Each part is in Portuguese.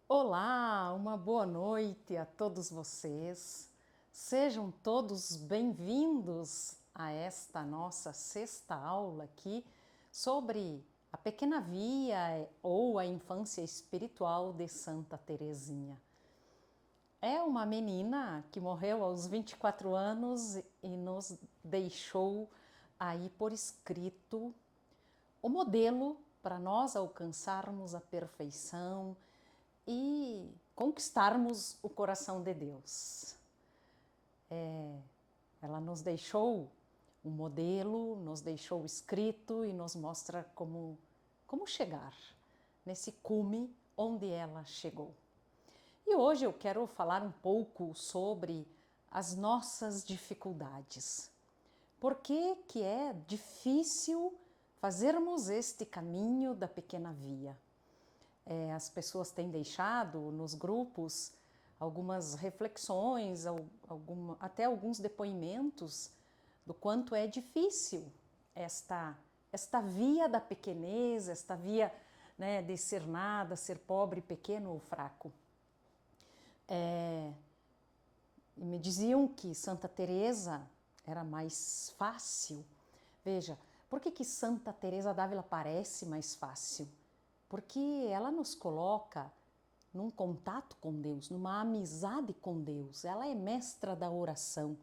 Olá, uma boa noite a todos vocês. Sejam todos bem-vindos a esta nossa sexta aula aqui sobre a pequena via ou a infância espiritual de Santa Teresinha. É uma menina que morreu aos 24 anos e nos deixou aí por escrito o modelo para nós alcançarmos a perfeição e conquistarmos o coração de Deus. Ela nos deixou um modelo, nos deixou escrito e nos mostra como chegar nesse cume onde ela chegou. E hoje eu quero falar um pouco sobre as nossas dificuldades. Por que é difícil fazermos este caminho da pequena via? As pessoas têm deixado nos grupos algumas reflexões, até alguns depoimentos do quanto é difícil esta via da pequenez, esta via, né, de ser nada, ser pobre, pequeno ou fraco. E me diziam que Santa Teresa era mais fácil. Veja, por que Santa Teresa d'Ávila parece mais fácil? Porque ela nos coloca num contato com Deus, numa amizade com Deus. Ela é mestra da oração,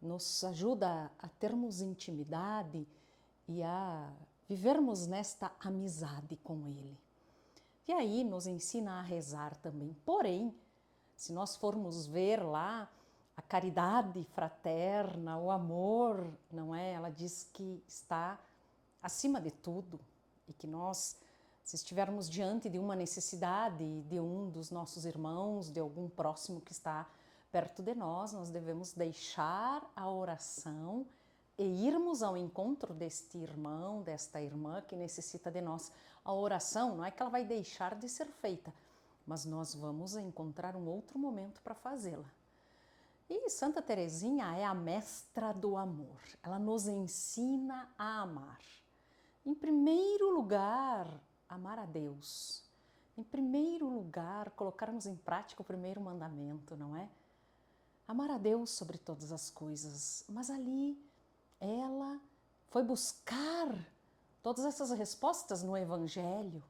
nos ajuda a termos intimidade e a vivermos nesta amizade com Ele. E aí nos ensina a rezar também. Porém, se nós formos ver lá a caridade fraterna, o amor, não é? Ela diz que está acima de tudo e que nós, se estivermos diante de uma necessidade de um dos nossos irmãos, de algum próximo que está perto de nós, nós devemos deixar a oração e irmos ao encontro deste irmão, desta irmã que necessita de nós. A oração não é que ela vai deixar de ser feita, mas nós vamos encontrar um outro momento para fazê-la. E Santa Teresinha é a mestra do amor. Ela nos ensina a amar. Em primeiro lugar, amar a Deus. Em primeiro lugar, colocarmos em prática o primeiro mandamento, não é? Amar a Deus sobre todas as coisas. Mas ali ela foi buscar todas essas respostas no Evangelho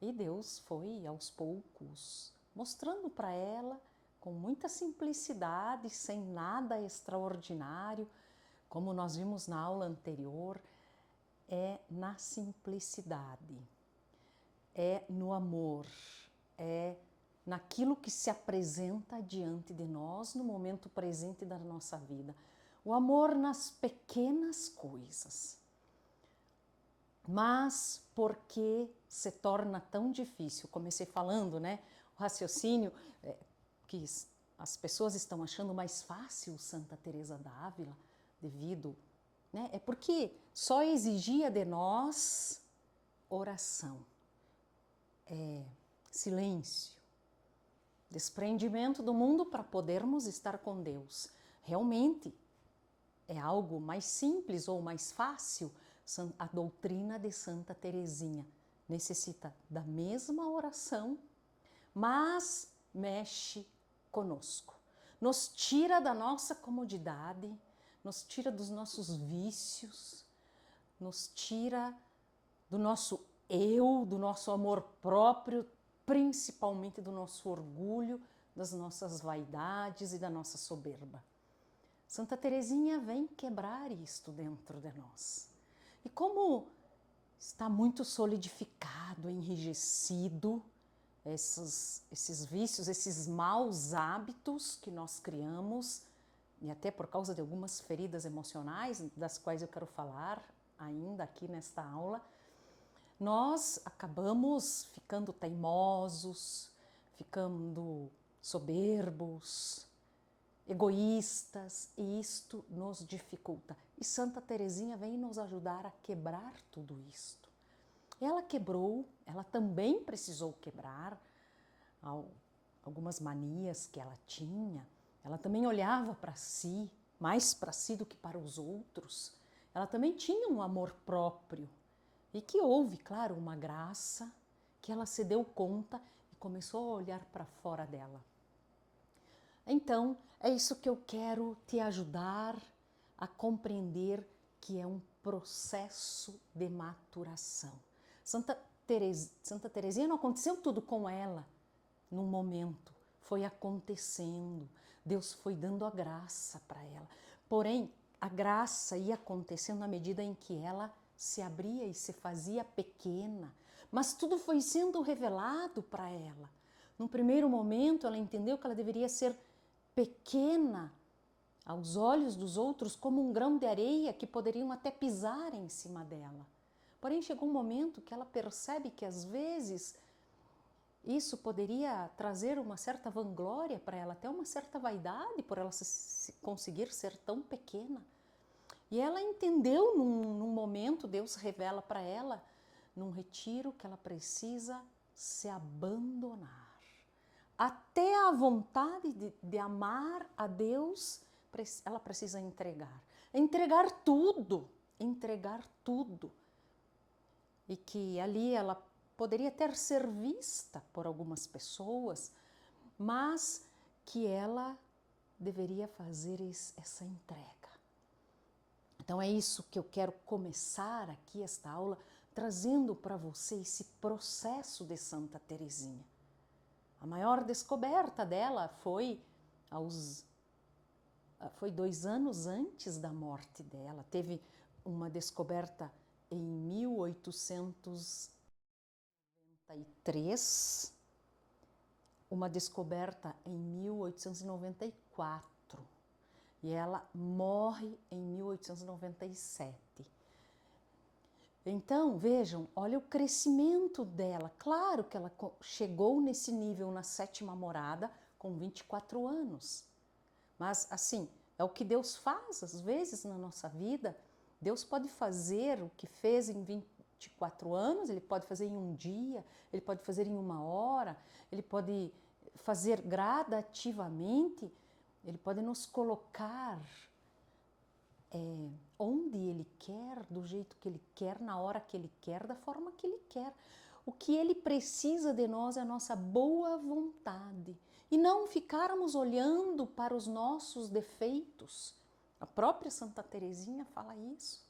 e Deus foi aos poucos mostrando para ela com muita simplicidade, sem nada extraordinário, como nós vimos na aula anterior, é na simplicidade, é no amor, é naquilo que se apresenta diante de nós no momento presente da nossa vida. O amor nas pequenas coisas. Mas por que se torna tão difícil? Comecei falando, né? O raciocínio que as pessoas estão achando mais fácil Santa Teresa d'Ávila devido, né? É porque só exigia de nós oração, silêncio, desprendimento do mundo para podermos estar com Deus. Realmente é algo mais simples ou mais fácil. A doutrina de Santa Teresinha necessita da mesma oração, mas mexe conosco. Nos tira da nossa comodidade, nos tira dos nossos vícios, nos tira do nosso eu, do nosso amor próprio, principalmente do nosso orgulho, das nossas vaidades e da nossa soberba. Santa Teresinha vem quebrar isto dentro de nós. E como está muito solidificado, enrijecido, esses vícios, esses maus hábitos que nós criamos, e até por causa de algumas feridas emocionais, das quais eu quero falar ainda aqui nesta aula, nós acabamos ficando teimosos, ficando soberbos, egoístas, e isto nos dificulta. E Santa Teresinha vem nos ajudar a quebrar tudo isto. Ela quebrou, ela também precisou quebrar algumas manias que ela tinha. Ela também olhava para si, mais para si do que para os outros. Ela também tinha um amor próprio e que houve, claro, uma graça que ela se deu conta e começou a olhar para fora dela. Então, é isso que eu quero te ajudar a compreender, que é um processo de maturação. Santa Teresinha não aconteceu tudo com ela num momento, foi acontecendo, Deus foi dando a graça para ela. Porém, a graça ia acontecendo na medida em que ela se abria e se fazia pequena, mas tudo foi sendo revelado para ela. No primeiro momento, ela entendeu que ela deveria ser pequena aos olhos dos outros, como um grão de areia que poderiam até pisar em cima dela. Porém, chegou um momento que ela percebe que às vezes isso poderia trazer uma certa vanglória para ela, até uma certa vaidade por ela conseguir ser tão pequena. E ela entendeu num momento, Deus revela para ela, num retiro, que ela precisa se abandonar. Até a vontade de amar a Deus, ela precisa entregar. Entregar tudo, entregar tudo. E que ali ela poderia até ser vista por algumas pessoas, mas que ela deveria fazer essa entrega. Então é isso que eu quero começar aqui esta aula, trazendo para você esse processo de Santa Teresinha. A maior descoberta dela foi 2 anos antes da morte dela. Teve uma descoberta em 1893, uma descoberta em 1894 e ela morre em 1897. Então, vejam, olha o crescimento dela. Claro que ela chegou nesse nível na 7ª morada com 24 anos. Mas, assim, é o que Deus faz às vezes na nossa vida. Deus pode fazer o que fez em 24 anos, Ele pode fazer em um dia, Ele pode fazer em 1 hora, Ele pode fazer gradativamente, Ele pode nos colocar onde Ele quer, do jeito que Ele quer, na hora que Ele quer, da forma que Ele quer. O que Ele precisa de nós é a nossa boa vontade e não ficarmos olhando para os nossos defeitos. A própria Santa Teresinha fala isso.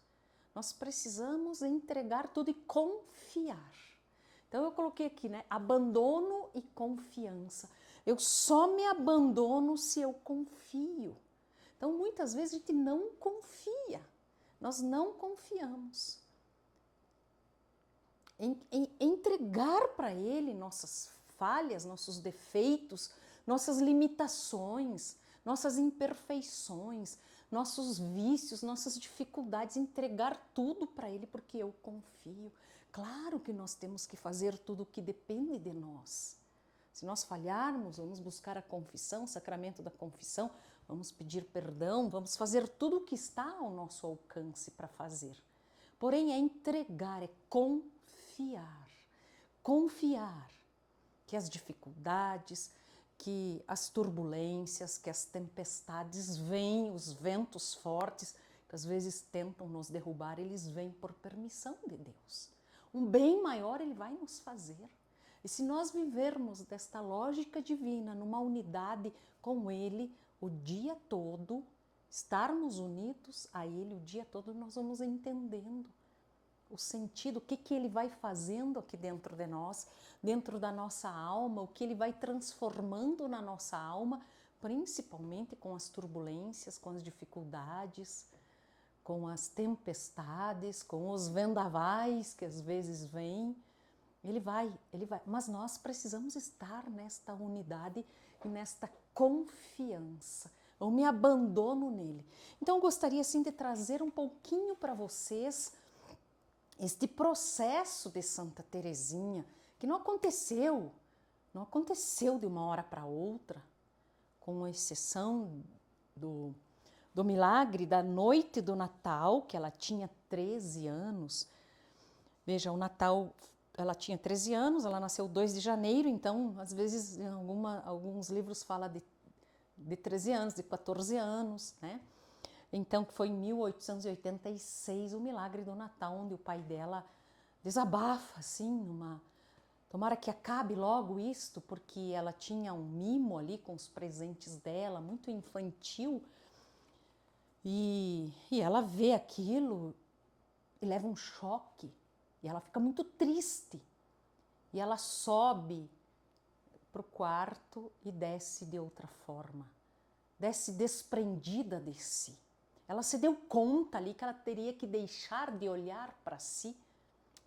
Nós precisamos entregar tudo e confiar. Então eu coloquei aqui, né? Abandono e confiança. Eu só me abandono se eu confio. Então, muitas vezes a gente não confia, nós não confiamos. Em entregar para Ele nossas falhas, nossos defeitos, nossas limitações, nossas imperfeições, nossos vícios, nossas dificuldades, entregar tudo para Ele porque eu confio. Claro que nós temos que fazer tudo o que depende de nós. Se nós falharmos, vamos buscar a confissão, o sacramento da confissão, vamos pedir perdão, vamos fazer tudo o que está ao nosso alcance para fazer. Porém, é entregar, é confiar. Confiar que as dificuldades, que as turbulências, que as tempestades vêm, os ventos fortes, que às vezes tentam nos derrubar, eles vêm por permissão de Deus. Um bem maior Ele vai nos fazer. E se nós vivermos desta lógica divina, numa unidade com Ele, o dia todo, estarmos unidos a Ele o dia todo, nós vamos entendendo o sentido, o que Ele vai fazendo aqui dentro de nós, dentro da nossa alma, o que Ele vai transformando na nossa alma, principalmente com as turbulências, com as dificuldades, com as tempestades, com os vendavais que às vezes vêm. Ele vai, mas nós precisamos estar nesta unidade e nesta confiança. Eu me abandono nele. Então eu gostaria assim de trazer um pouquinho para vocês este processo de Santa Teresinha, que não aconteceu de uma hora para outra, com exceção do milagre da noite do Natal, que ela tinha 13 anos. Veja, o Natal, ela tinha 13 anos, ela nasceu 2 de janeiro, então, às vezes, em alguns livros fala de 13 anos, de 14 anos, né? Então, foi em 1886 o milagre do Natal, onde o pai dela desabafa, assim, Tomara que acabe logo isto, porque ela tinha um mimo ali com os presentes dela, muito infantil. E ela vê aquilo e leva um choque. E ela fica muito triste. E ela sobe para o quarto e desce de outra forma. Desce desprendida de si. Ela se deu conta ali que ela teria que deixar de olhar para si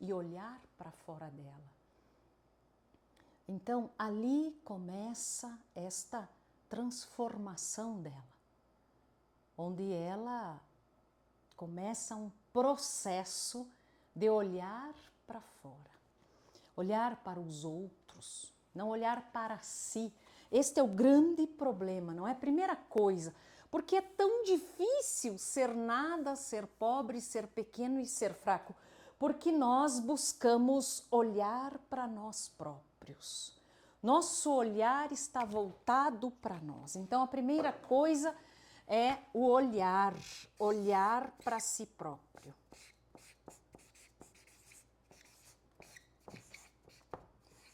e olhar para fora dela. Então, ali começa esta transformação dela, onde ela começa um processo de olhar para fora, olhar para os outros, não olhar para si. Este é o grande problema, não é? Primeira coisa, porque é tão difícil ser nada, ser pobre, ser pequeno e ser fraco, porque nós buscamos olhar para nós próprios. Nosso olhar está voltado para nós. Então, a primeira coisa é o olhar para si próprio.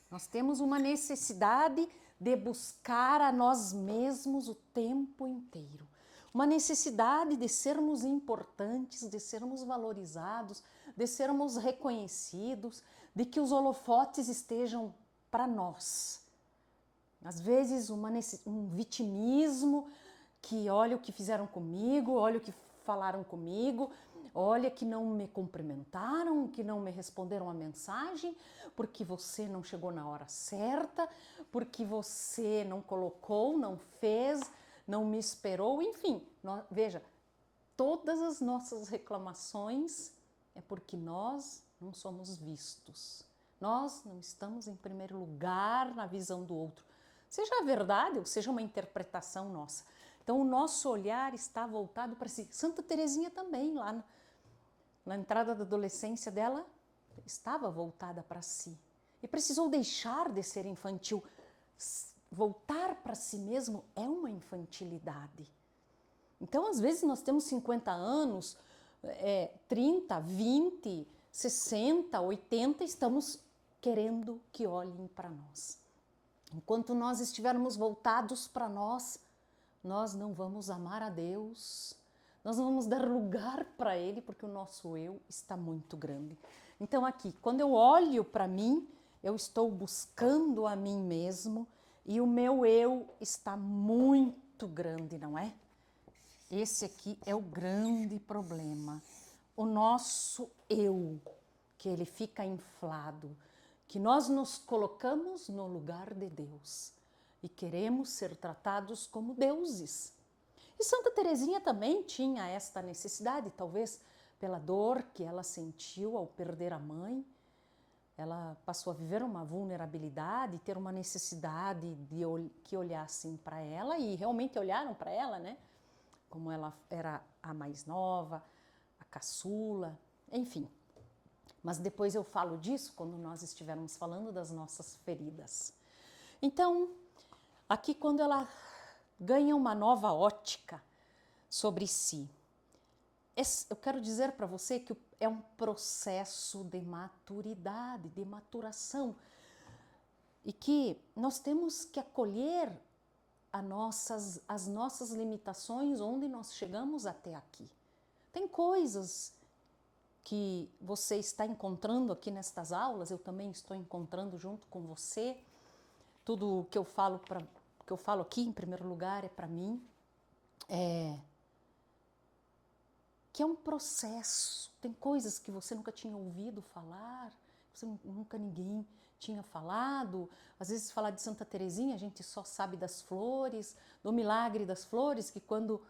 Nós temos uma necessidade de buscar a nós mesmos o tempo inteiro. Uma necessidade de sermos importantes, de sermos valorizados, de sermos reconhecidos, de que os holofotes estejam para nós. Às vezes um vitimismo, que olha o que fizeram comigo, olha o que falaram comigo, olha que não me cumprimentaram, que não me responderam a mensagem, porque você não chegou na hora certa, porque você não colocou, não fez, não me esperou, enfim. Veja, todas as nossas reclamações é porque nós não somos vistos. Nós não estamos em primeiro lugar na visão do outro. Seja a verdade ou seja uma interpretação nossa. Então, o nosso olhar está voltado para si. Santa Teresinha também, lá na entrada da adolescência dela, estava voltada para si. E precisou deixar de ser infantil. Voltar para si mesmo é uma infantilidade. Então, às vezes, nós temos 50 anos, 30, 20, 60, 80, estamos querendo que olhem para nós. Enquanto nós estivermos voltados para nós, nós não vamos amar a Deus, nós não vamos dar lugar para Ele, porque o nosso eu está muito grande. Então aqui, quando eu olho para mim, eu estou buscando a mim mesmo e o meu eu está muito grande, não é? Esse aqui é o grande problema. O nosso eu, que ele fica inflado, que nós nos colocamos no lugar de Deus e queremos ser tratados como deuses. E Santa Teresinha também tinha esta necessidade, talvez pela dor que ela sentiu ao perder a mãe. Ela passou a viver uma vulnerabilidade, ter uma necessidade de que olhassem para ela, e realmente olharam para ela, né? Como ela era a mais nova, a caçula, enfim. Mas depois eu falo disso quando nós estivermos falando das nossas feridas. Então, aqui quando ela ganha uma nova ótica sobre si, eu quero dizer para você que é um processo de maturidade, de maturação, e que nós temos que acolher as nossas limitações onde nós chegamos até aqui. Tem coisas que você está encontrando aqui nestas aulas, eu também estou encontrando junto com você. Tudo que eu falo aqui, em primeiro lugar, é para mim, que é um processo. Tem coisas que você nunca tinha ouvido falar, nunca ninguém tinha falado. Às vezes falar de Santa Teresinha, a gente só sabe das flores, do milagre das flores, que quando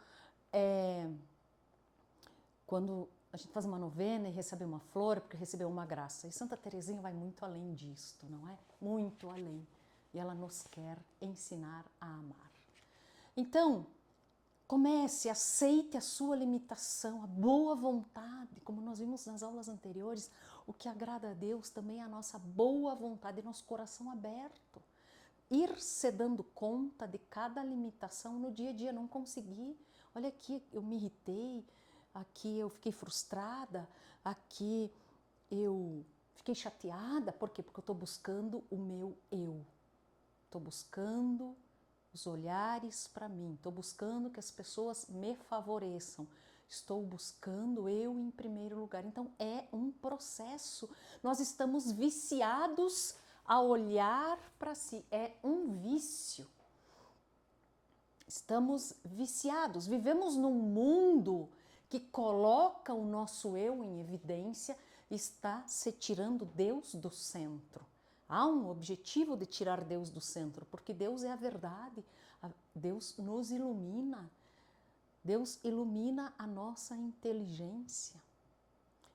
a gente faz uma novena e recebe uma flor, porque recebeu uma graça. E Santa Teresinha vai muito além disto, não é? Muito além. E ela nos quer ensinar a amar. Então, comece, aceite a sua limitação, a boa vontade, como nós vimos nas aulas anteriores. O que agrada a Deus também é a nossa boa vontade, nosso coração aberto. Ir se dando conta de cada limitação no dia a dia, não conseguir. Olha aqui, eu me irritei, aqui eu fiquei frustrada, aqui eu Fiquei chateada, por quê? Porque eu estou buscando o meu eu. Estou buscando os olhares para mim, estou buscando que as pessoas me favoreçam, estou buscando eu em primeiro lugar. Então é um processo, nós estamos viciados a olhar para si, é um vício. Estamos viciados, vivemos num mundo que coloca o nosso eu em evidência, está se tirando Deus do centro. Há um objetivo de tirar Deus do centro, porque Deus é a verdade, Deus nos ilumina, Deus ilumina a nossa inteligência.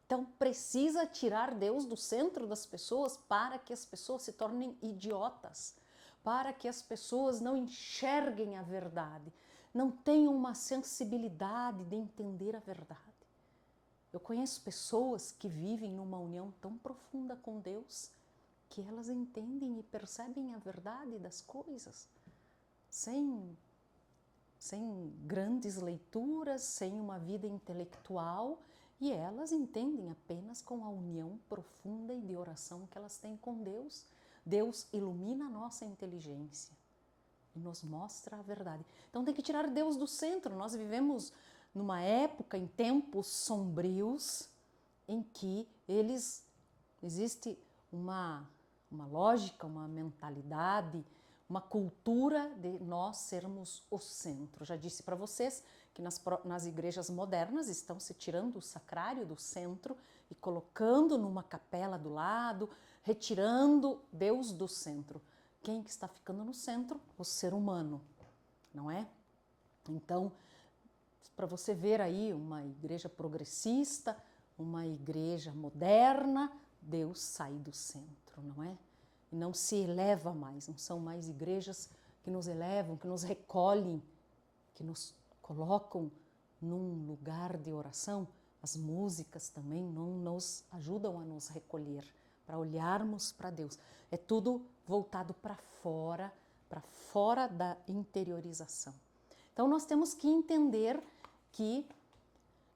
Então precisa tirar Deus do centro das pessoas para que as pessoas se tornem idiotas, para que as pessoas não enxerguem a verdade, não tenham uma sensibilidade de entender a verdade. Eu conheço pessoas que vivem numa união tão profunda com Deus que elas entendem e percebem a verdade das coisas, sem grandes leituras, sem uma vida intelectual, e elas entendem apenas com a união profunda e de oração que elas têm com Deus. Deus ilumina a nossa inteligência e nos mostra a verdade. Então tem que tirar Deus do centro. Nós vivemos numa época, em tempos sombrios, em que existe uma lógica, uma mentalidade, uma cultura de nós sermos o centro. Já disse para vocês que nas igrejas modernas estão se tirando o sacrário do centro e colocando numa capela do lado, retirando Deus do centro. Quem que está ficando no centro? O ser humano, não é? Então, para você ver aí uma igreja progressista, uma igreja moderna, Deus sai do centro, não é? E não se eleva mais, não são mais igrejas que nos elevam, que nos recolhem, que nos colocam num lugar de oração. As músicas também não nos ajudam a nos recolher, para olharmos para Deus. É tudo voltado para fora da interiorização. Então nós temos que entender que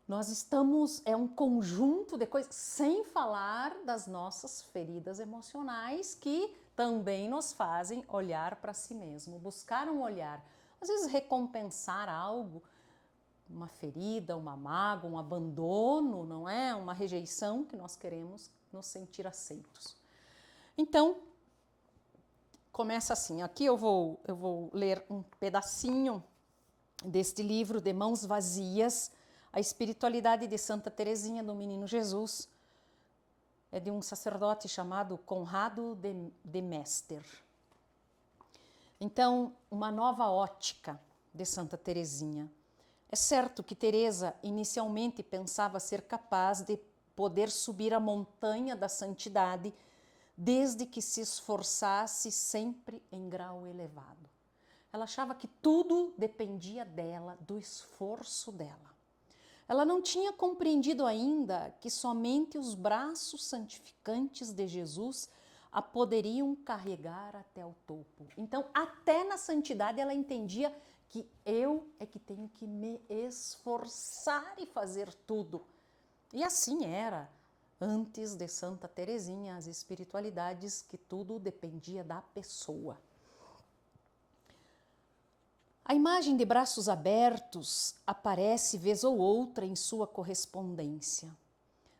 nós estamos, é um conjunto de coisas, sem falar das nossas feridas emocionais que também nos fazem olhar para si mesmo, buscar um olhar, às vezes recompensar algo, uma ferida, uma mágoa, um abandono, não é? Uma rejeição que nós queremos nos sentir aceitos. Então, começa assim, aqui eu vou ler um pedacinho deste livro, De Mãos Vazias, A Espiritualidade de Santa Teresinha do Menino Jesus. É de um sacerdote chamado Conrado de Mester. Então, uma nova ótica de Santa Teresinha. É certo que Teresa inicialmente pensava ser capaz de poder subir a montanha da santidade desde que se esforçasse sempre em grau elevado. Ela achava que tudo dependia dela, do esforço dela. Ela não tinha compreendido ainda que somente os braços santificantes de Jesus a poderiam carregar até o topo. Então, até na santidade ela entendia que eu é que tenho que me esforçar e fazer tudo. E assim era antes de Santa Teresinha, as espiritualidades, que tudo dependia da pessoa. A imagem de braços abertos aparece vez ou outra em sua correspondência,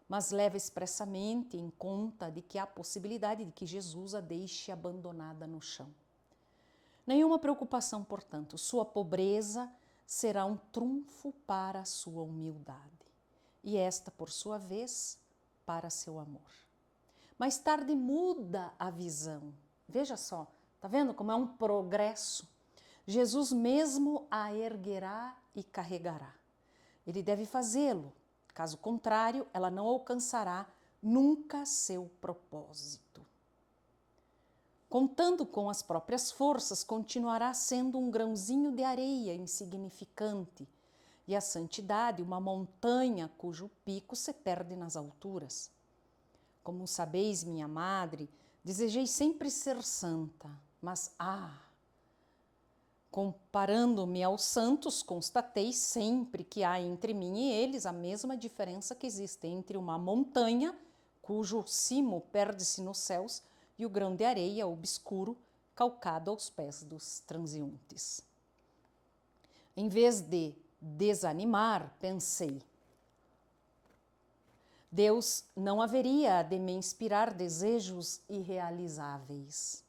mas leva expressamente em conta de que há possibilidade de que Jesus a deixe abandonada no chão. Nenhuma preocupação, portanto, sua pobreza será um trunfo para a sua humildade, e esta, por sua vez, para seu amor. Mais tarde muda a visão. Veja só, tá vendo como é um progresso? Jesus mesmo a erguerá e carregará. Ele deve fazê-lo, caso contrário, ela não alcançará nunca seu propósito. Contando com as próprias forças, continuará sendo um grãozinho de areia insignificante, e a santidade, uma montanha cujo pico se perde nas alturas. Como sabeis, minha madre, desejei sempre ser santa, mas comparando-me aos santos, constatei sempre que há entre mim e eles a mesma diferença que existe entre uma montanha cujo cimo perde-se nos céus, e o grão de areia obscuro, calcado aos pés dos transeuntes. Em vez de desanimar, pensei, Deus não haveria de me inspirar desejos irrealizáveis.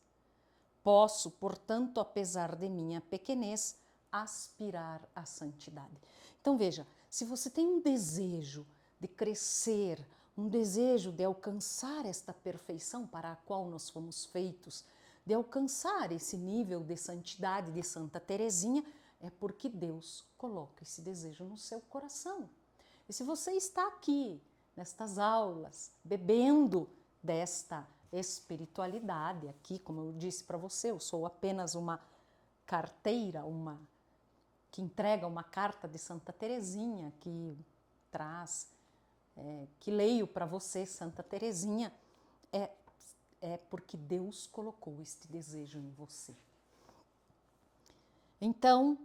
Posso, portanto, apesar de minha pequenez, aspirar à santidade. Então veja, se você tem um desejo de crescer, um desejo de alcançar esta perfeição para a qual nós fomos feitos, de alcançar esse nível de santidade de Santa Teresinha, é porque Deus coloca esse desejo no seu coração. E se você está aqui, nestas aulas, bebendo desta espiritualidade aqui, como eu disse para você, eu sou apenas uma carteira, que entrega uma carta de Santa Teresinha, que traz, que leio para você, Santa Teresinha, é porque Deus colocou este desejo em você. Então,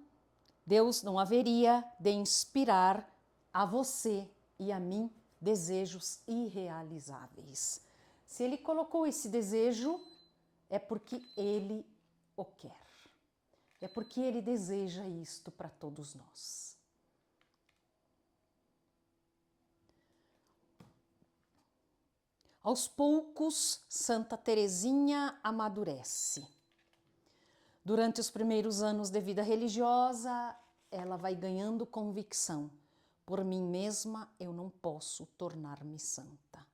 Deus não haveria de inspirar a você e a mim desejos irrealizáveis. Se Ele colocou esse desejo, é porque Ele o quer. É porque Ele deseja isto para todos nós. Aos poucos, Santa Teresinha amadurece. Durante os primeiros anos de vida religiosa, ela vai ganhando convicção. Por mim mesma, eu não posso tornar-me santa.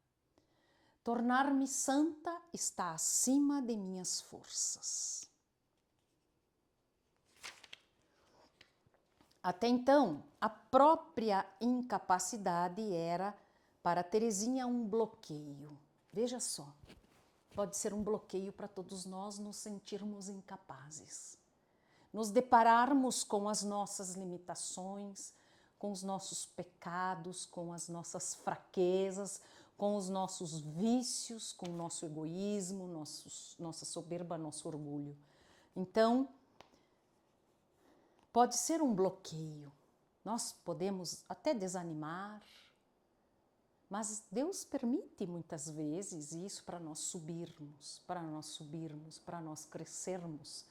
Tornar-me santa está acima de minhas forças. Até então, a própria incapacidade era para Teresinha um bloqueio. Veja só, pode ser um bloqueio para todos nós nos sentirmos incapazes. Nos depararmos com as nossas limitações, com os nossos pecados, com as nossas fraquezas, com os nossos vícios, com o nosso egoísmo, nossa soberba, nosso orgulho. Então, pode ser um bloqueio. Nós podemos até desanimar, mas Deus permite muitas vezes isso para nós subirmos, para nós crescermos.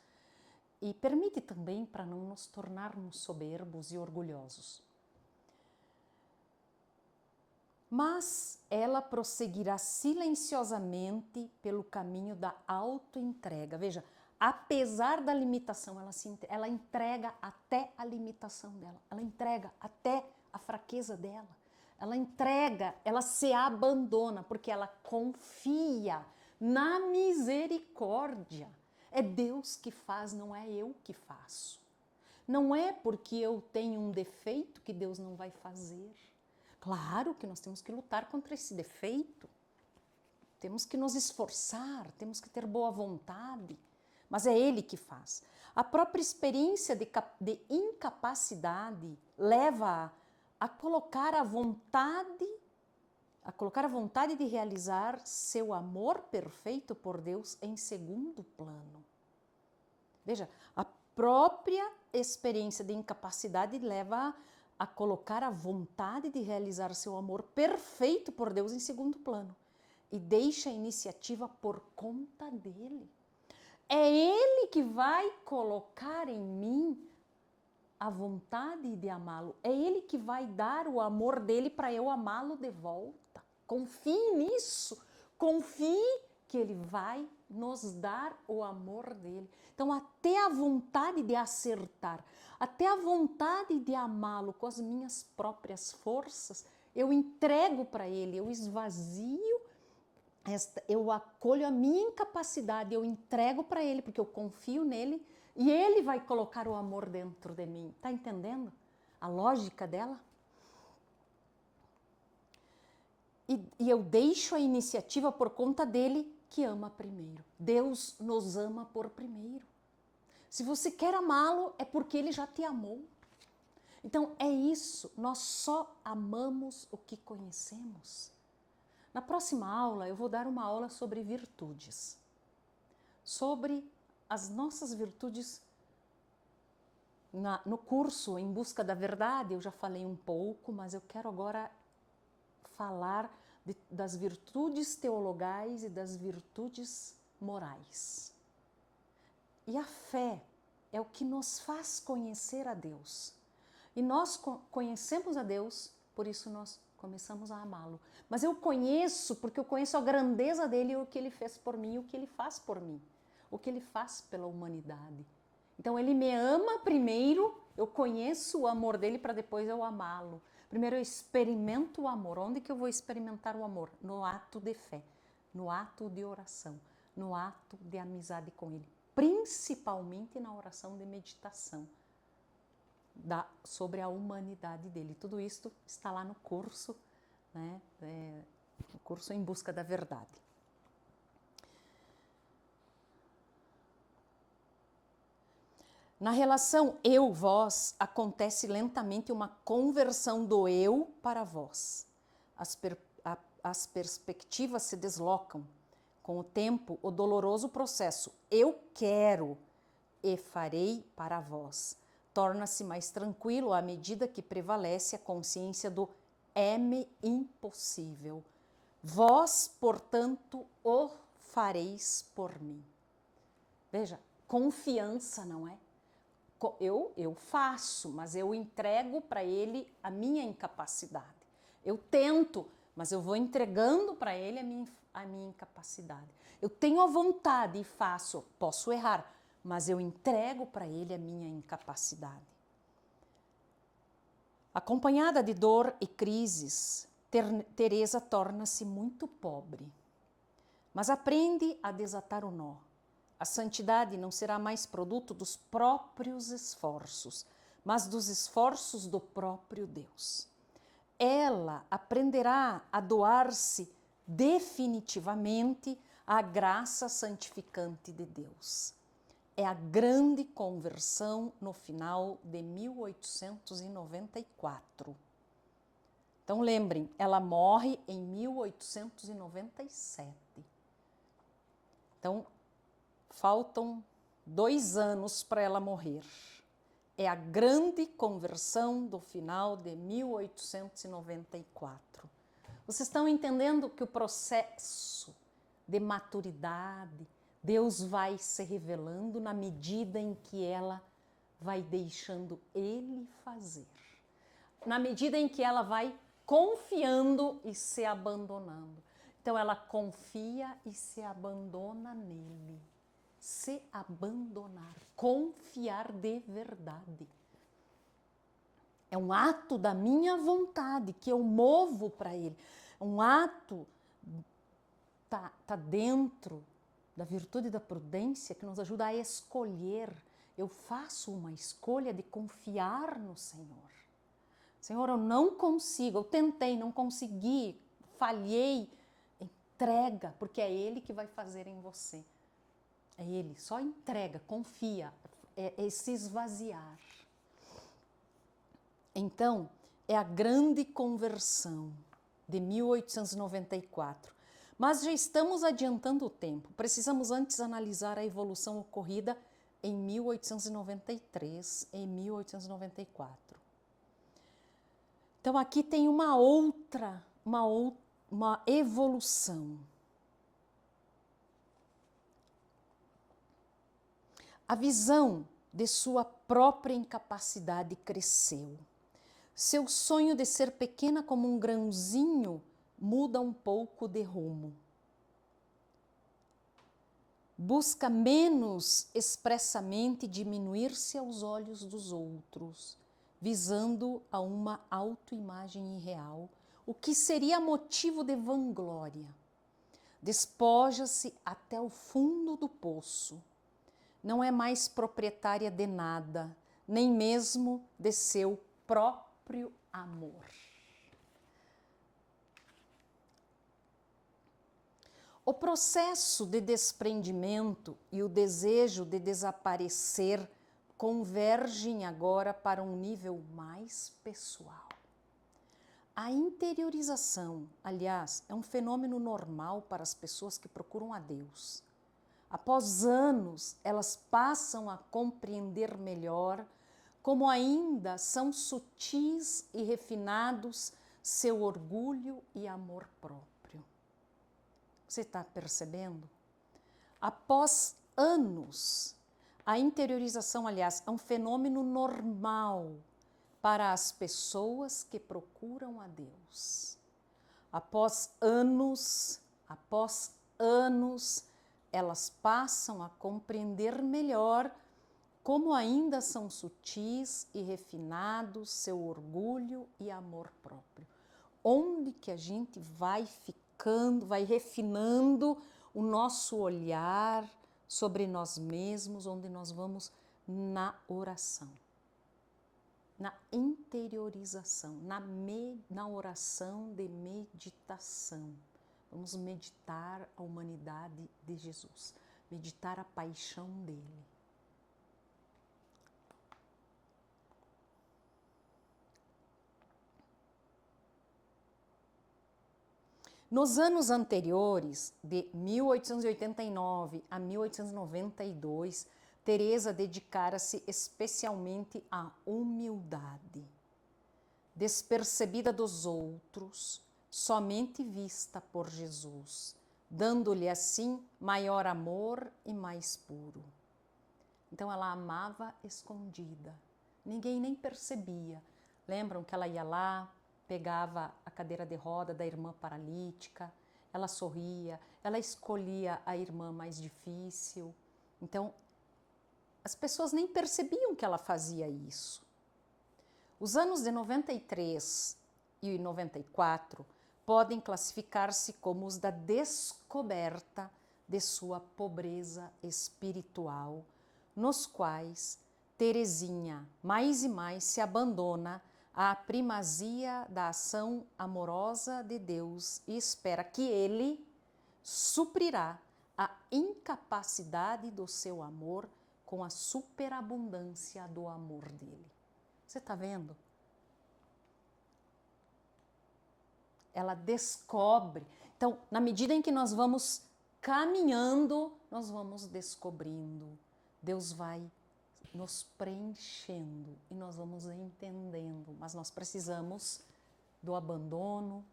E permite também para não nos tornarmos soberbos e orgulhosos. Mas ela prosseguirá silenciosamente pelo caminho da autoentrega. Veja, apesar da limitação, ela entrega até a limitação dela. Ela entrega até a fraqueza dela. Ela entrega, ela se abandona, porque ela confia na misericórdia. É Deus que faz, não é eu que faço. Não é porque eu tenho um defeito que Deus não vai fazer. Claro que nós temos que lutar contra esse defeito. Temos que nos esforçar, temos que ter boa vontade. Mas é Ele que faz. A própria experiência de incapacidade leva a colocar a vontade de realizar seu amor perfeito por Deus em segundo plano. Veja, a própria experiência de incapacidade leva a colocar a vontade de realizar seu amor perfeito por Deus em segundo plano e deixa a iniciativa por conta dele. É Ele que vai colocar em mim a vontade de amá-lo. É Ele que vai dar o amor dele para eu amá-lo de volta. Confie nisso. Confie que Ele vai nos dar o amor dele. Então, até a vontade de acertar, até a vontade de amá-lo com as minhas próprias forças, eu entrego para Ele, eu esvazio, eu acolho a minha incapacidade, eu entrego para Ele, porque eu confio nele, e Ele vai colocar o amor dentro de mim. Está entendendo a lógica dela? E eu deixo a iniciativa por conta dele, que ama primeiro. Deus nos ama por primeiro. Se você quer amá-lo, é porque ele já te amou. Então é isso, nós só amamos o que conhecemos. Na próxima aula eu vou dar uma aula sobre virtudes. Sobre as nossas virtudes. No curso Em Busca da Verdade eu já falei um pouco, mas eu quero agora falar das virtudes teologais e das virtudes morais. E a fé é o que nos faz conhecer a Deus. E nós conhecemos a Deus, por isso nós começamos a amá-lo. Mas eu conheço porque eu conheço a grandeza dele e o que ele fez por mim, o que ele faz por mim, o que ele faz pela humanidade. Então ele me ama primeiro, eu conheço o amor dele para depois eu amá-lo. Primeiro eu experimento o amor. Onde que eu vou experimentar o amor? No ato de fé, no ato de oração, no ato de amizade com ele. Principalmente na oração de meditação sobre a humanidade dele. Tudo isso está lá no curso, né? O curso Em Busca da Verdade. Na relação eu-vós, acontece lentamente uma conversão do eu para vós. As perspectivas se deslocam. Com o tempo, o doloroso processo eu quero e farei para vós torna-se mais tranquilo à medida que prevalece a consciência do é-me impossível. Vós, portanto, o fareis por mim. Veja, confiança, não é? Eu faço, mas eu entrego para ele a minha incapacidade. Eu tento, mas eu vou entregando para ele a minha incapacidade. Eu tenho a vontade e faço, posso errar, mas eu entrego para ele a minha incapacidade. Acompanhada de dor e crises, Teresa torna-se muito pobre, mas aprende a desatar o nó. A santidade não será mais produto dos próprios esforços, mas dos esforços do próprio Deus. Ela aprenderá a doar-se definitivamente à graça santificante de Deus. É a grande conversão no final de 1894. Então lembrem, ela morre em 1897. Então faltam 2 anos para ela morrer. É a grande conversão do final de 1894. Vocês estão entendendo que o processo de maturidade, Deus vai se revelando na medida em que ela vai deixando Ele fazer. Na medida em que ela vai confiando e se abandonando. Então ela confia e se abandona nele. Se abandonar, confiar de verdade. É um ato da minha vontade que eu movo para ele. Um ato tá dentro da virtude da prudência que nos ajuda a escolher. Eu faço uma escolha de confiar no Senhor. Senhor, eu não consigo, eu tentei, não consegui, falhei. Entrega, porque é Ele que vai fazer em você. É Ele, só entrega, confia, é se esvaziar. Então, é a grande conversão de 1894. Mas já estamos adiantando o tempo. Precisamos antes analisar a evolução ocorrida em 1893 e 1894. Então aqui tem uma evolução. A visão de sua própria incapacidade cresceu. Seu sonho de ser pequena como um grãozinho muda um pouco de rumo. Busca menos expressamente diminuir-se aos olhos dos outros, visando a uma autoimagem irreal, o que seria motivo de vanglória. Despoja-se até o fundo do poço. Não é mais proprietária de nada, nem mesmo de seu próprio amor. O processo de desprendimento e o desejo de desaparecer convergem agora para um nível mais pessoal. A interiorização, aliás, é um fenômeno normal para as pessoas que procuram a Deus. Após anos, elas passam a compreender melhor como ainda são sutis e refinados seu orgulho e amor próprio. Você está percebendo? Após anos, a interiorização, aliás, é um fenômeno normal para as pessoas que procuram a Deus. Após anos, elas passam a compreender melhor como ainda são sutis e refinados seu orgulho e amor próprio. Onde que a gente vai ficando, vai refinando o nosso olhar sobre nós mesmos, onde nós vamos na oração, na interiorização, na oração de meditação. Vamos meditar a humanidade de Jesus, meditar a paixão dele. Nos anos anteriores, de 1889 a 1892, Teresa dedicara-se especialmente à humildade. Despercebida dos outros, somente vista por Jesus, dando-lhe assim maior amor e mais puro. Então ela amava escondida, ninguém nem percebia. Lembram que ela ia lá, pegava a cadeira de roda da irmã paralítica, ela sorria, ela escolhia a irmã mais difícil. Então, as pessoas nem percebiam que ela fazia isso. Os anos de 93 e 94 podem classificar-se como os da descoberta de sua pobreza espiritual, nos quais Teresinha mais e mais se abandona à primazia da ação amorosa de Deus e espera que Ele suprirá a incapacidade do seu amor com a superabundância do amor dele. Você está vendo? Ela descobre. Então, na medida em que nós vamos caminhando, nós vamos descobrindo. Deus vai nos preenchendo e nós vamos entendendo, mas nós precisamos do abandono,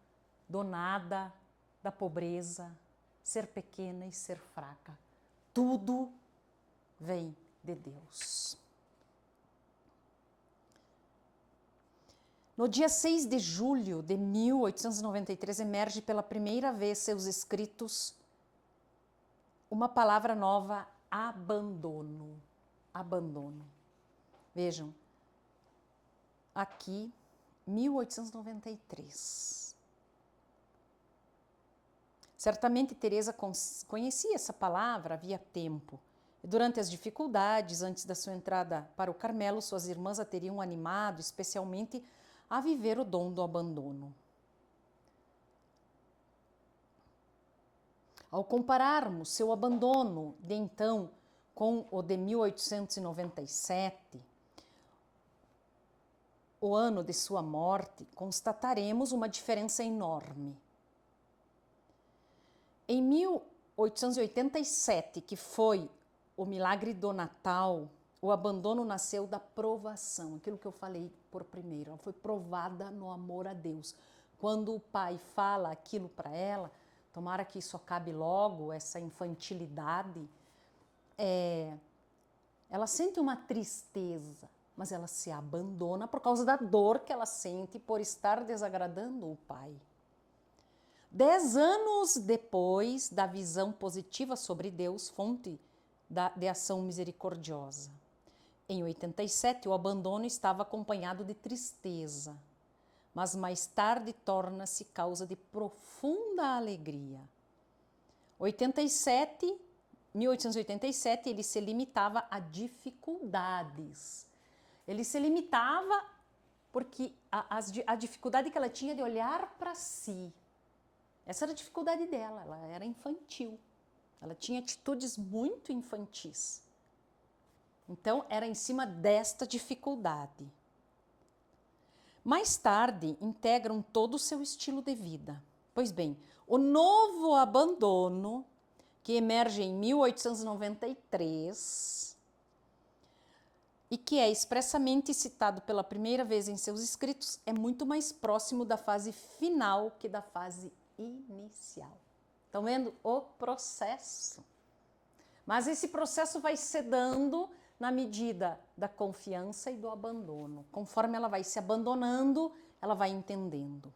do nada, da pobreza, ser pequena e ser fraca. Tudo vem de Deus. No dia 6 de julho de 1893, emerge pela primeira vez seus escritos uma palavra nova, abandono. Abandono. Vejam, aqui, 1893. Certamente Teresa conhecia essa palavra havia tempo. Durante as dificuldades, antes da sua entrada para o Carmelo, suas irmãs a teriam animado, especialmente a viver o dom do abandono. Ao compararmos seu abandono de então com o de 1897, o ano de sua morte, constataremos uma diferença enorme. Em 1887, que foi o milagre do Natal, o abandono nasceu da provação, aquilo que eu falei por primeiro, ela foi provada no amor a Deus. Quando o pai fala aquilo para ela, tomara que isso acabe logo, essa infantilidade, ela sente uma tristeza, mas ela se abandona por causa da dor que ela sente por estar desagradando o pai. 10 anos depois da visão positiva sobre Deus, fonte de ação misericordiosa. Em 87, o abandono estava acompanhado de tristeza, mas mais tarde torna-se causa de profunda alegria. 1887, ele se limitava a dificuldades. Ele se limitava porque a dificuldade que ela tinha de olhar para si. Essa era a dificuldade dela, ela era infantil. Ela tinha atitudes muito infantis. Então, era em cima desta dificuldade. Mais tarde, integram todo o seu estilo de vida. Pois bem, o novo abandono, que emerge em 1893 e que é expressamente citado pela primeira vez em seus escritos, é muito mais próximo da fase final que da fase inicial. Estão vendo? O processo. Mas esse processo vai se dando na medida da confiança e do abandono. Conforme ela vai se abandonando, ela vai entendendo.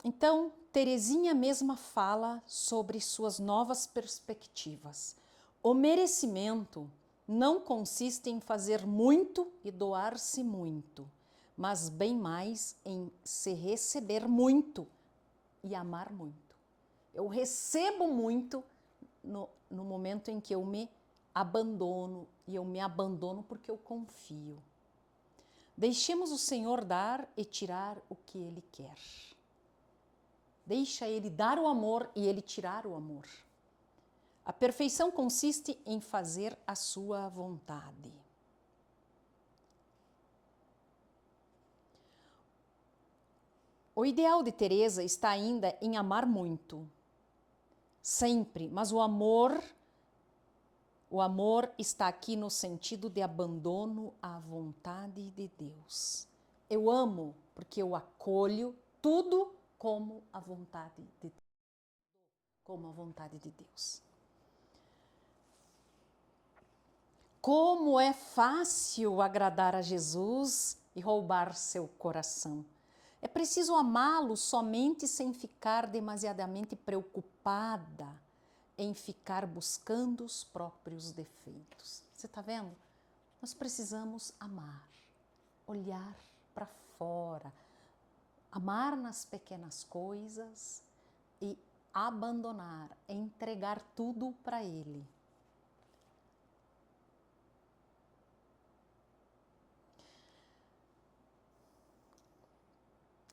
Então, Teresinha mesma fala sobre suas novas perspectivas. O merecimento não consiste em fazer muito e doar-se muito, mas bem mais em se receber muito e amar muito. Eu recebo muito no momento em que eu me abandono, e eu me abandono porque eu confio. Deixemos o Senhor dar e tirar o que Ele quer. Deixa Ele dar o amor e Ele tirar o amor. A perfeição consiste em fazer a sua vontade. O ideal de Teresa está ainda em amar muito. Sempre, mas o amor está aqui no sentido de abandono à vontade de Deus. Eu amo porque eu acolho tudo como a vontade de Deus. Como a vontade de Deus. Como é fácil agradar a Jesus e roubar seu coração. É preciso amá-lo somente sem ficar demasiadamente preocupada em ficar buscando os próprios defeitos. Você está vendo? Nós precisamos amar, olhar para fora, amar nas pequenas coisas e abandonar, entregar tudo para Ele.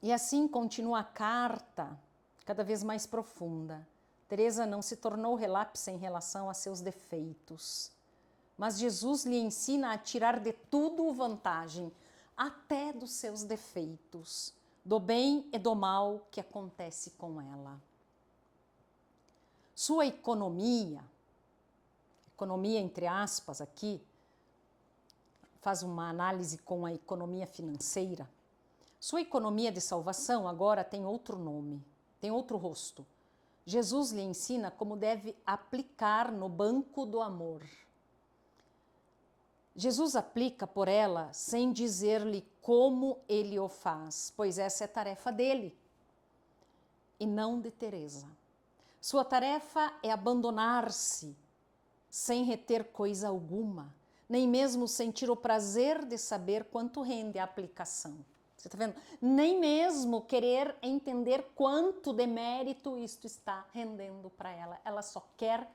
E assim continua a carta, cada vez mais profunda. Teresa não se tornou relapsa em relação a seus defeitos, mas Jesus lhe ensina a tirar de tudo vantagem, até dos seus defeitos, do bem e do mal que acontece com ela. Sua economia entre aspas aqui, faz uma análise com a economia financeira. Sua economia de salvação agora tem outro nome, tem outro rosto. Jesus lhe ensina como deve aplicar no banco do amor. Jesus aplica por ela sem dizer-lhe como ele o faz, pois essa é tarefa dele e não de Teresa. Sua tarefa é abandonar-se sem reter coisa alguma, nem mesmo sentir o prazer de saber quanto rende a aplicação. Você está vendo? Nem mesmo querer entender quanto de mérito isto está rendendo para ela. Ela só quer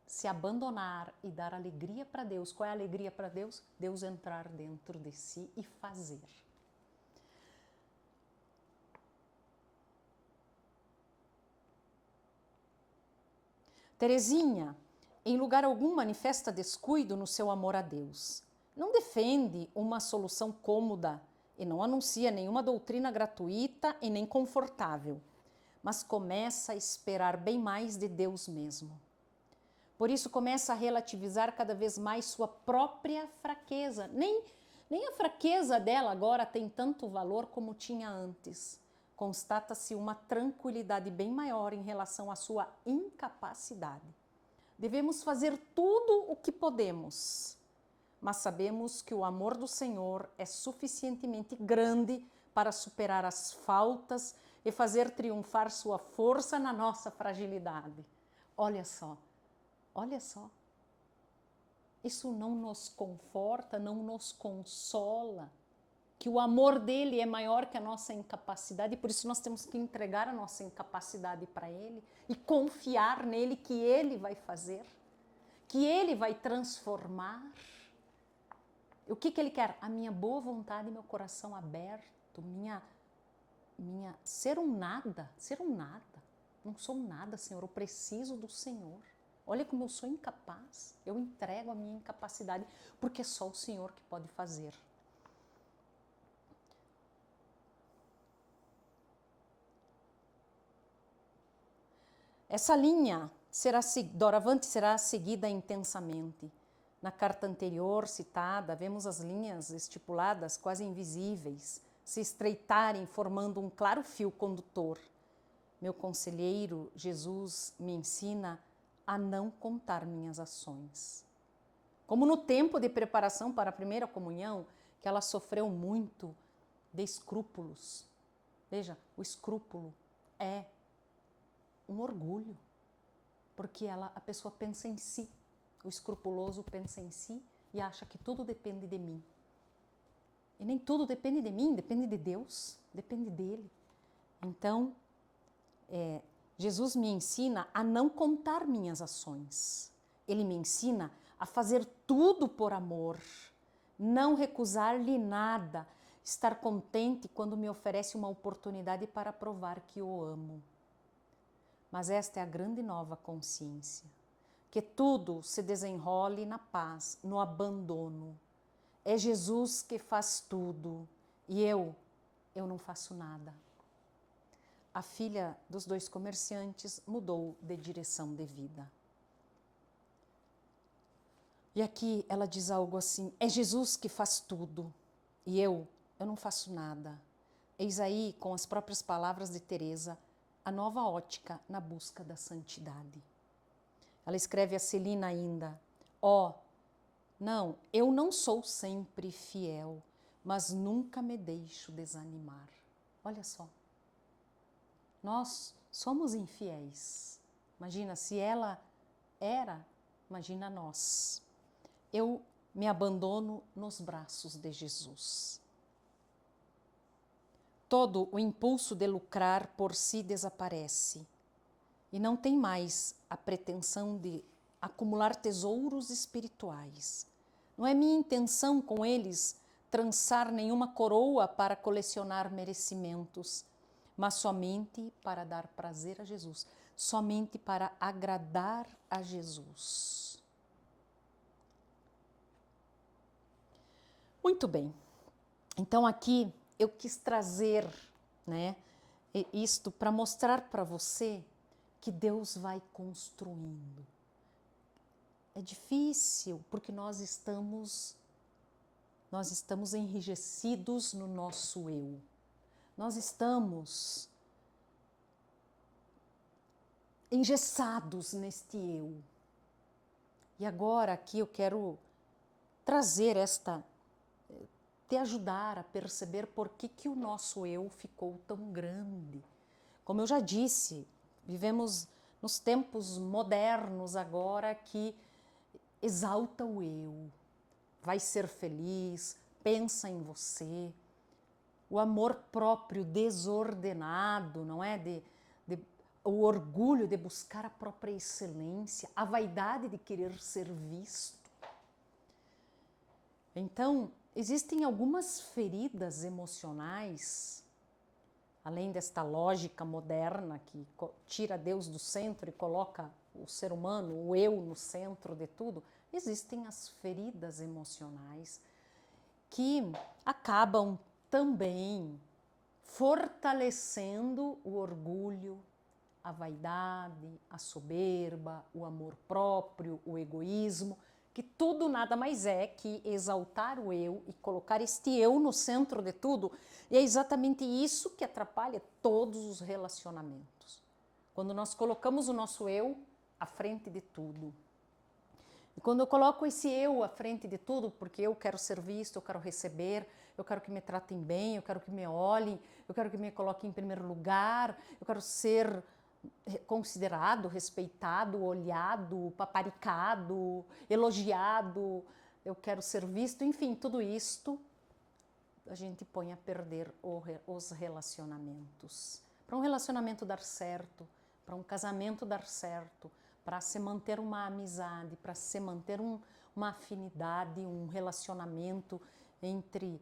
se abandonar e dar alegria para Deus. Qual é a alegria para Deus? Deus entrar dentro de si e fazer. Teresinha, em lugar algum, manifesta descuido no seu amor a Deus. Não defende uma solução cômoda e não anuncia nenhuma doutrina gratuita e nem confortável, mas começa a esperar bem mais de Deus mesmo. Por isso começa a relativizar cada vez mais sua própria fraqueza. Nem a fraqueza dela agora tem tanto valor como tinha antes. Constata-se uma tranquilidade bem maior em relação à sua incapacidade. Devemos fazer tudo o que podemos, mas sabemos que o amor do Senhor é suficientemente grande para superar as faltas e fazer triunfar sua força na nossa fragilidade. Olha só. Olha só, isso não nos conforta, não nos consola, que o amor dele é maior que a nossa incapacidade, e por isso nós temos que entregar a nossa incapacidade para ele e confiar nele que ele vai fazer, que ele vai transformar. O que ele quer? A minha boa vontade, meu coração aberto, minha ser um nada. Não sou nada, Senhor, eu preciso do Senhor. Olha como eu sou incapaz, eu entrego a minha incapacidade, porque é só o Senhor que pode fazer. Essa linha doravante será seguida intensamente. Na carta anterior citada, vemos as linhas estipuladas quase invisíveis, se estreitarem, formando um claro fio condutor. Meu conselheiro, Jesus, me ensina a não contar minhas ações. Como no tempo de preparação para a primeira comunhão, que ela sofreu muito de escrúpulos. Veja, o escrúpulo é um orgulho, porque a pessoa pensa em si. O escrupuloso pensa em si e acha que tudo depende de mim. E nem tudo depende de mim, depende de Deus, depende dele. Então, Jesus me ensina a não contar minhas ações. Ele me ensina a fazer tudo por amor, não recusar-lhe nada, estar contente quando me oferece uma oportunidade para provar que o amo. Mas esta é a grande nova consciência, que tudo se desenrole na paz, no abandono. É Jesus que faz tudo e eu não faço nada. A filha dos 2 comerciantes mudou de direção de vida. E aqui ela diz algo assim: é Jesus que faz tudo e eu não faço nada. Eis aí, com as próprias palavras de Teresa, a nova ótica na busca da santidade. Ela escreve a Celina ainda: não, eu não sou sempre fiel, mas nunca me deixo desanimar. Olha só, nós somos infiéis. Imagina, se ela era, imagina nós. Eu me abandono nos braços de Jesus. Todo o impulso de lucrar por si desaparece e não tem mais a pretensão de acumular tesouros espirituais. Não é minha intenção com eles trançar nenhuma coroa para colecionar merecimentos, mas somente para dar prazer a Jesus, somente para agradar a Jesus. Muito bem, então aqui eu quis trazer, isto para mostrar para você que Deus vai construindo. É difícil porque nós estamos enrijecidos no nosso eu. Nós estamos engessados neste eu. E agora aqui eu quero trazer te ajudar a perceber por que o nosso eu ficou tão grande. Como eu já disse, vivemos nos tempos modernos agora que exalta o eu, vai ser feliz, pensa em você. O amor próprio desordenado, não é? O orgulho de buscar a própria excelência, a vaidade de querer ser visto. Então, existem algumas feridas emocionais, além desta lógica moderna que tira Deus do centro e coloca o ser humano, o eu, no centro de tudo, existem as feridas emocionais que acabam também fortalecendo o orgulho, a vaidade, a soberba, o amor próprio, o egoísmo, que tudo nada mais é que exaltar o eu e colocar este eu no centro de tudo. E é exatamente isso que atrapalha todos os relacionamentos. Quando nós colocamos o nosso eu à frente de tudo. E quando eu coloco esse eu à frente de tudo, porque eu quero ser visto, eu quero receber, eu quero que me tratem bem, eu quero que me olhem, eu quero que me coloquem em primeiro lugar, eu quero ser considerado, respeitado, olhado, paparicado, elogiado, eu quero ser visto, enfim, tudo isto a gente põe a perder os relacionamentos. Para um relacionamento dar certo, para um casamento dar certo, para se manter uma amizade, para se manter uma afinidade, um relacionamento entre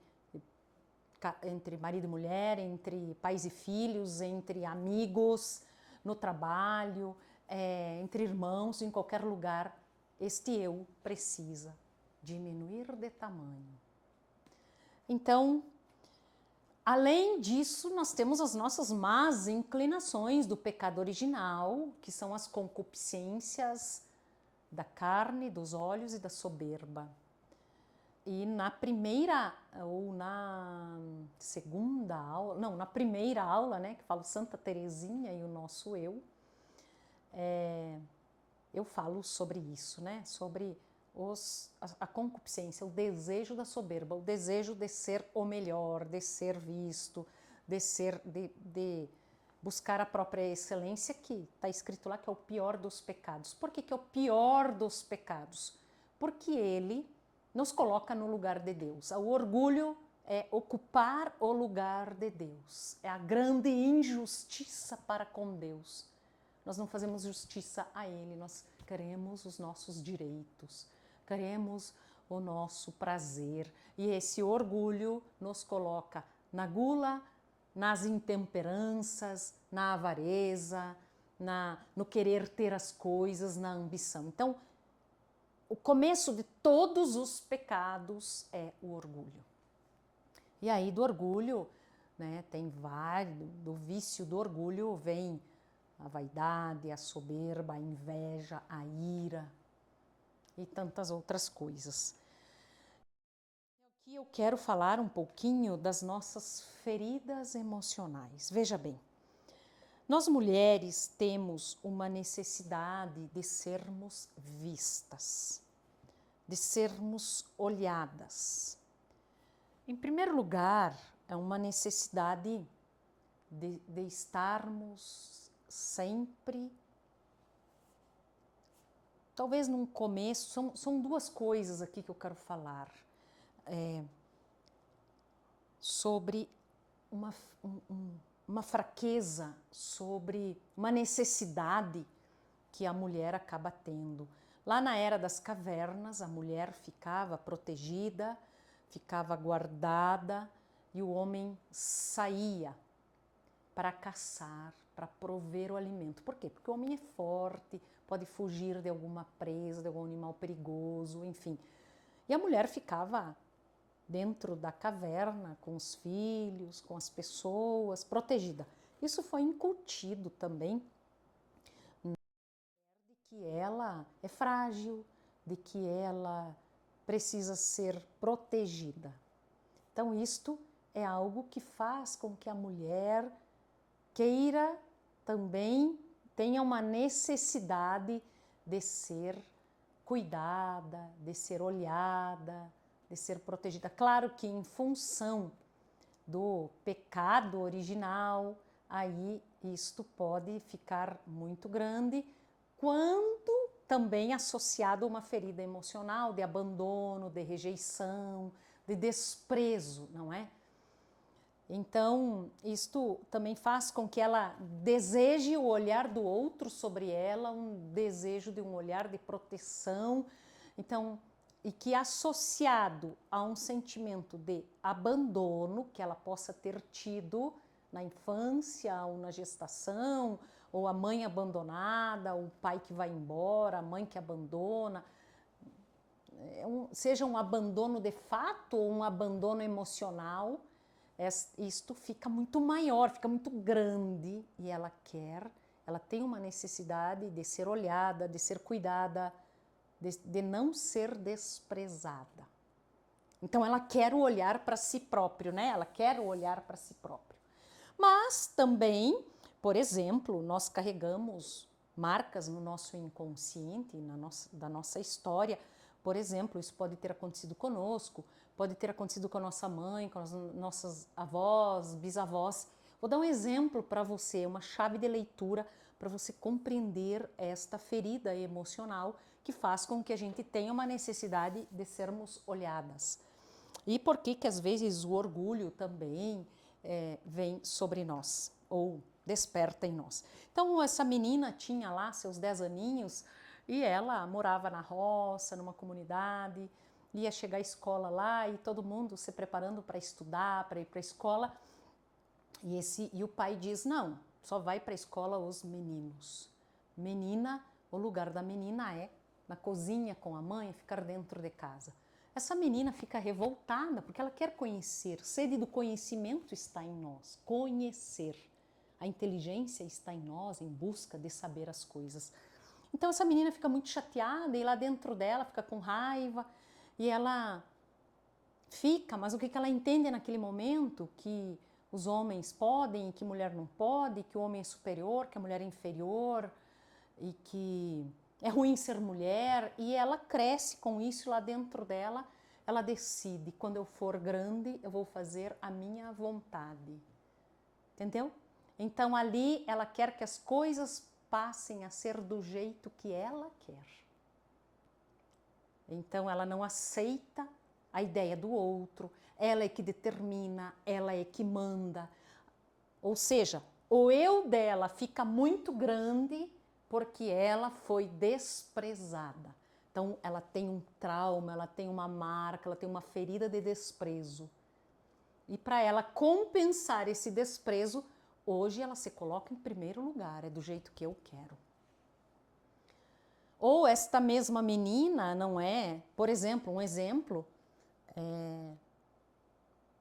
marido e mulher, entre pais e filhos, entre amigos, no trabalho, entre irmãos, em qualquer lugar, este eu precisa diminuir de tamanho. Então, além disso, nós temos as nossas más inclinações do pecado original, que são as concupiscências da carne, dos olhos e da soberba. E na primeira ou na segunda aula, não, na primeira aula, né, que falo Santa Teresinha e o nosso eu, eu falo sobre isso, né, sobre a concupiscência, o desejo da soberba, o desejo de ser o melhor, de ser visto, de buscar a própria excelência, que está escrito lá que é o pior dos pecados. Por que é o pior dos pecados? Porque ele nos coloca no lugar de Deus. O orgulho é ocupar o lugar de Deus. É a grande injustiça para com Deus. Nós não fazemos justiça a Ele, nós queremos os nossos direitos, queremos o nosso prazer. E esse orgulho nos coloca na gula, nas intemperanças, na avareza, no querer ter as coisas, na ambição. Então, o começo de todos os pecados é o orgulho. E aí do orgulho, né, tem vários, do vício do orgulho vem a vaidade, a soberba, a inveja, a ira e tantas outras coisas. Aqui eu quero falar um pouquinho das nossas feridas emocionais. Veja bem, nós mulheres temos uma necessidade de sermos vistas, de sermos olhadas. Em primeiro lugar, é uma necessidade de estarmos sempre, talvez num começo, são duas coisas aqui que eu quero falar, sobre uma fraqueza, sobre uma necessidade que a mulher acaba tendo. Lá na Era das Cavernas, a mulher ficava protegida, ficava guardada e o homem saía para caçar, para prover o alimento. Por quê? Porque o homem é forte, pode fugir de alguma presa, de algum animal perigoso, enfim. E a mulher ficava dentro da caverna com os filhos, com as pessoas, protegida. Isso foi incutido também de que ela é frágil, de que ela precisa ser protegida. Então, isto é algo que faz com que a mulher queira também, tenha uma necessidade de ser cuidada, de ser olhada, de ser protegida. Claro que em função do pecado original, aí isto pode ficar muito grande, quando também associado a uma ferida emocional de abandono, de rejeição, de desprezo, não é? Então, isto também faz com que ela deseje o olhar do outro sobre ela, um desejo de um olhar de proteção. Então, e que associado a um sentimento de abandono que ela possa ter tido na infância ou na gestação, ou a mãe abandonada, ou o pai que vai embora, a mãe que abandona, seja um abandono de fato ou um abandono emocional, isto fica muito maior, fica muito grande e ela tem uma necessidade de ser olhada, de ser cuidada, de não ser desprezada. Então ela quer o olhar para si próprio, né? Ela quer o olhar para si próprio. Mas também, por exemplo, nós carregamos marcas no nosso inconsciente, da nossa história. Por exemplo, isso pode ter acontecido conosco, pode ter acontecido com a nossa mãe, com as nossas avós, bisavós. Vou dar um exemplo para você, uma chave de leitura para você compreender esta ferida emocional que faz com que a gente tenha uma necessidade de sermos olhadas. E por que às vezes o orgulho também vem sobre nós, ou desperta em nós. Então essa menina tinha lá seus 10 aninhos e ela morava na roça, numa comunidade, ia chegar à escola lá e todo mundo se preparando para estudar, para ir para a escola. E o pai diz, não, só vai para a escola os meninos. Menina, o lugar da menina é na cozinha com a mãe, ficar dentro de casa. Essa menina fica revoltada porque ela quer conhecer. Sede do conhecimento está em nós. Conhecer. A inteligência está em nós, em busca de saber as coisas. Então essa menina fica muito chateada e lá dentro dela fica com raiva e ela Fica, mas o que ela entende naquele momento? Que os homens podem e que mulher não pode, que o homem é superior, que a mulher é inferior e que é ruim ser mulher. E ela cresce com isso lá dentro dela. Ela decide, quando eu for grande, eu vou fazer a minha vontade. Entendeu? Então ali ela quer que as coisas passem a ser do jeito que ela quer. Então ela não aceita a ideia do outro, ela é que determina, ela é que manda. Ou seja, o eu dela fica muito grande porque ela foi desprezada. Então ela tem um trauma, ela tem uma marca, ela tem uma ferida de desprezo. E para ela compensar esse desprezo, hoje ela se coloca em primeiro lugar, é do jeito que eu quero. Ou esta mesma menina, não é? Por exemplo, um exemplo,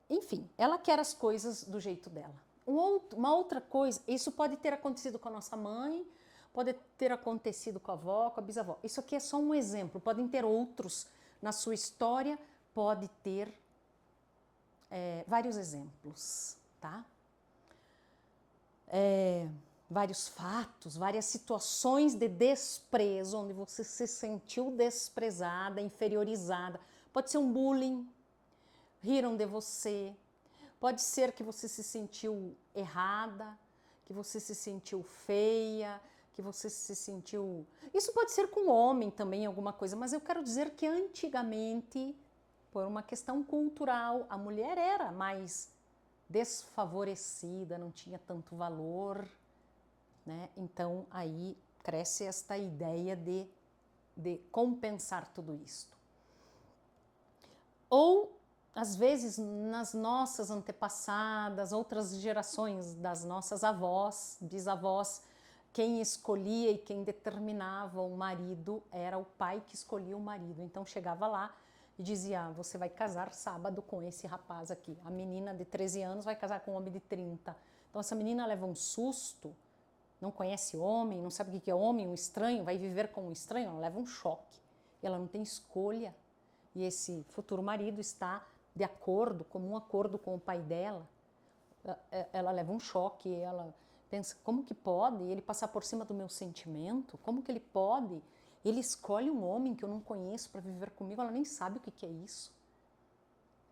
enfim, ela quer as coisas do jeito dela. Uma outra coisa, isso pode ter acontecido com a nossa mãe, pode ter acontecido com a avó, com a bisavó. Isso aqui é só um exemplo, podem ter outros na sua história, pode ter vários exemplos, tá? Vários fatos, várias situações de desprezo, onde você se sentiu desprezada, inferiorizada. Pode ser um bullying, riram de você, pode ser que você se sentiu errada, que você se sentiu feia, que você se sentiu... Isso pode ser com homem também, alguma coisa, mas eu quero dizer que antigamente, por uma questão cultural, a mulher era mais desfavorecida, não tinha tanto valor, né? Então aí cresce esta ideia de compensar tudo isto. Ou às vezes nas nossas antepassadas, outras gerações das nossas avós, bisavós, quem escolhia e quem determinava o marido era o pai que escolhia o marido. Então chegava lá e dizia, você vai casar sábado com esse rapaz aqui. A menina de 13 anos vai casar com um homem de 30. Então essa menina leva um susto, não conhece homem, não sabe o que é homem, um estranho, vai viver com um estranho, ela leva um choque. E ela não tem escolha. E esse futuro marido está de acordo, comum acordo com o pai dela. Ela leva um choque, ela pensa, como que pode ele passar por cima do meu sentimento? Como que ele pode? Ele escolhe um homem que eu não conheço para viver comigo, ela nem sabe o que é isso.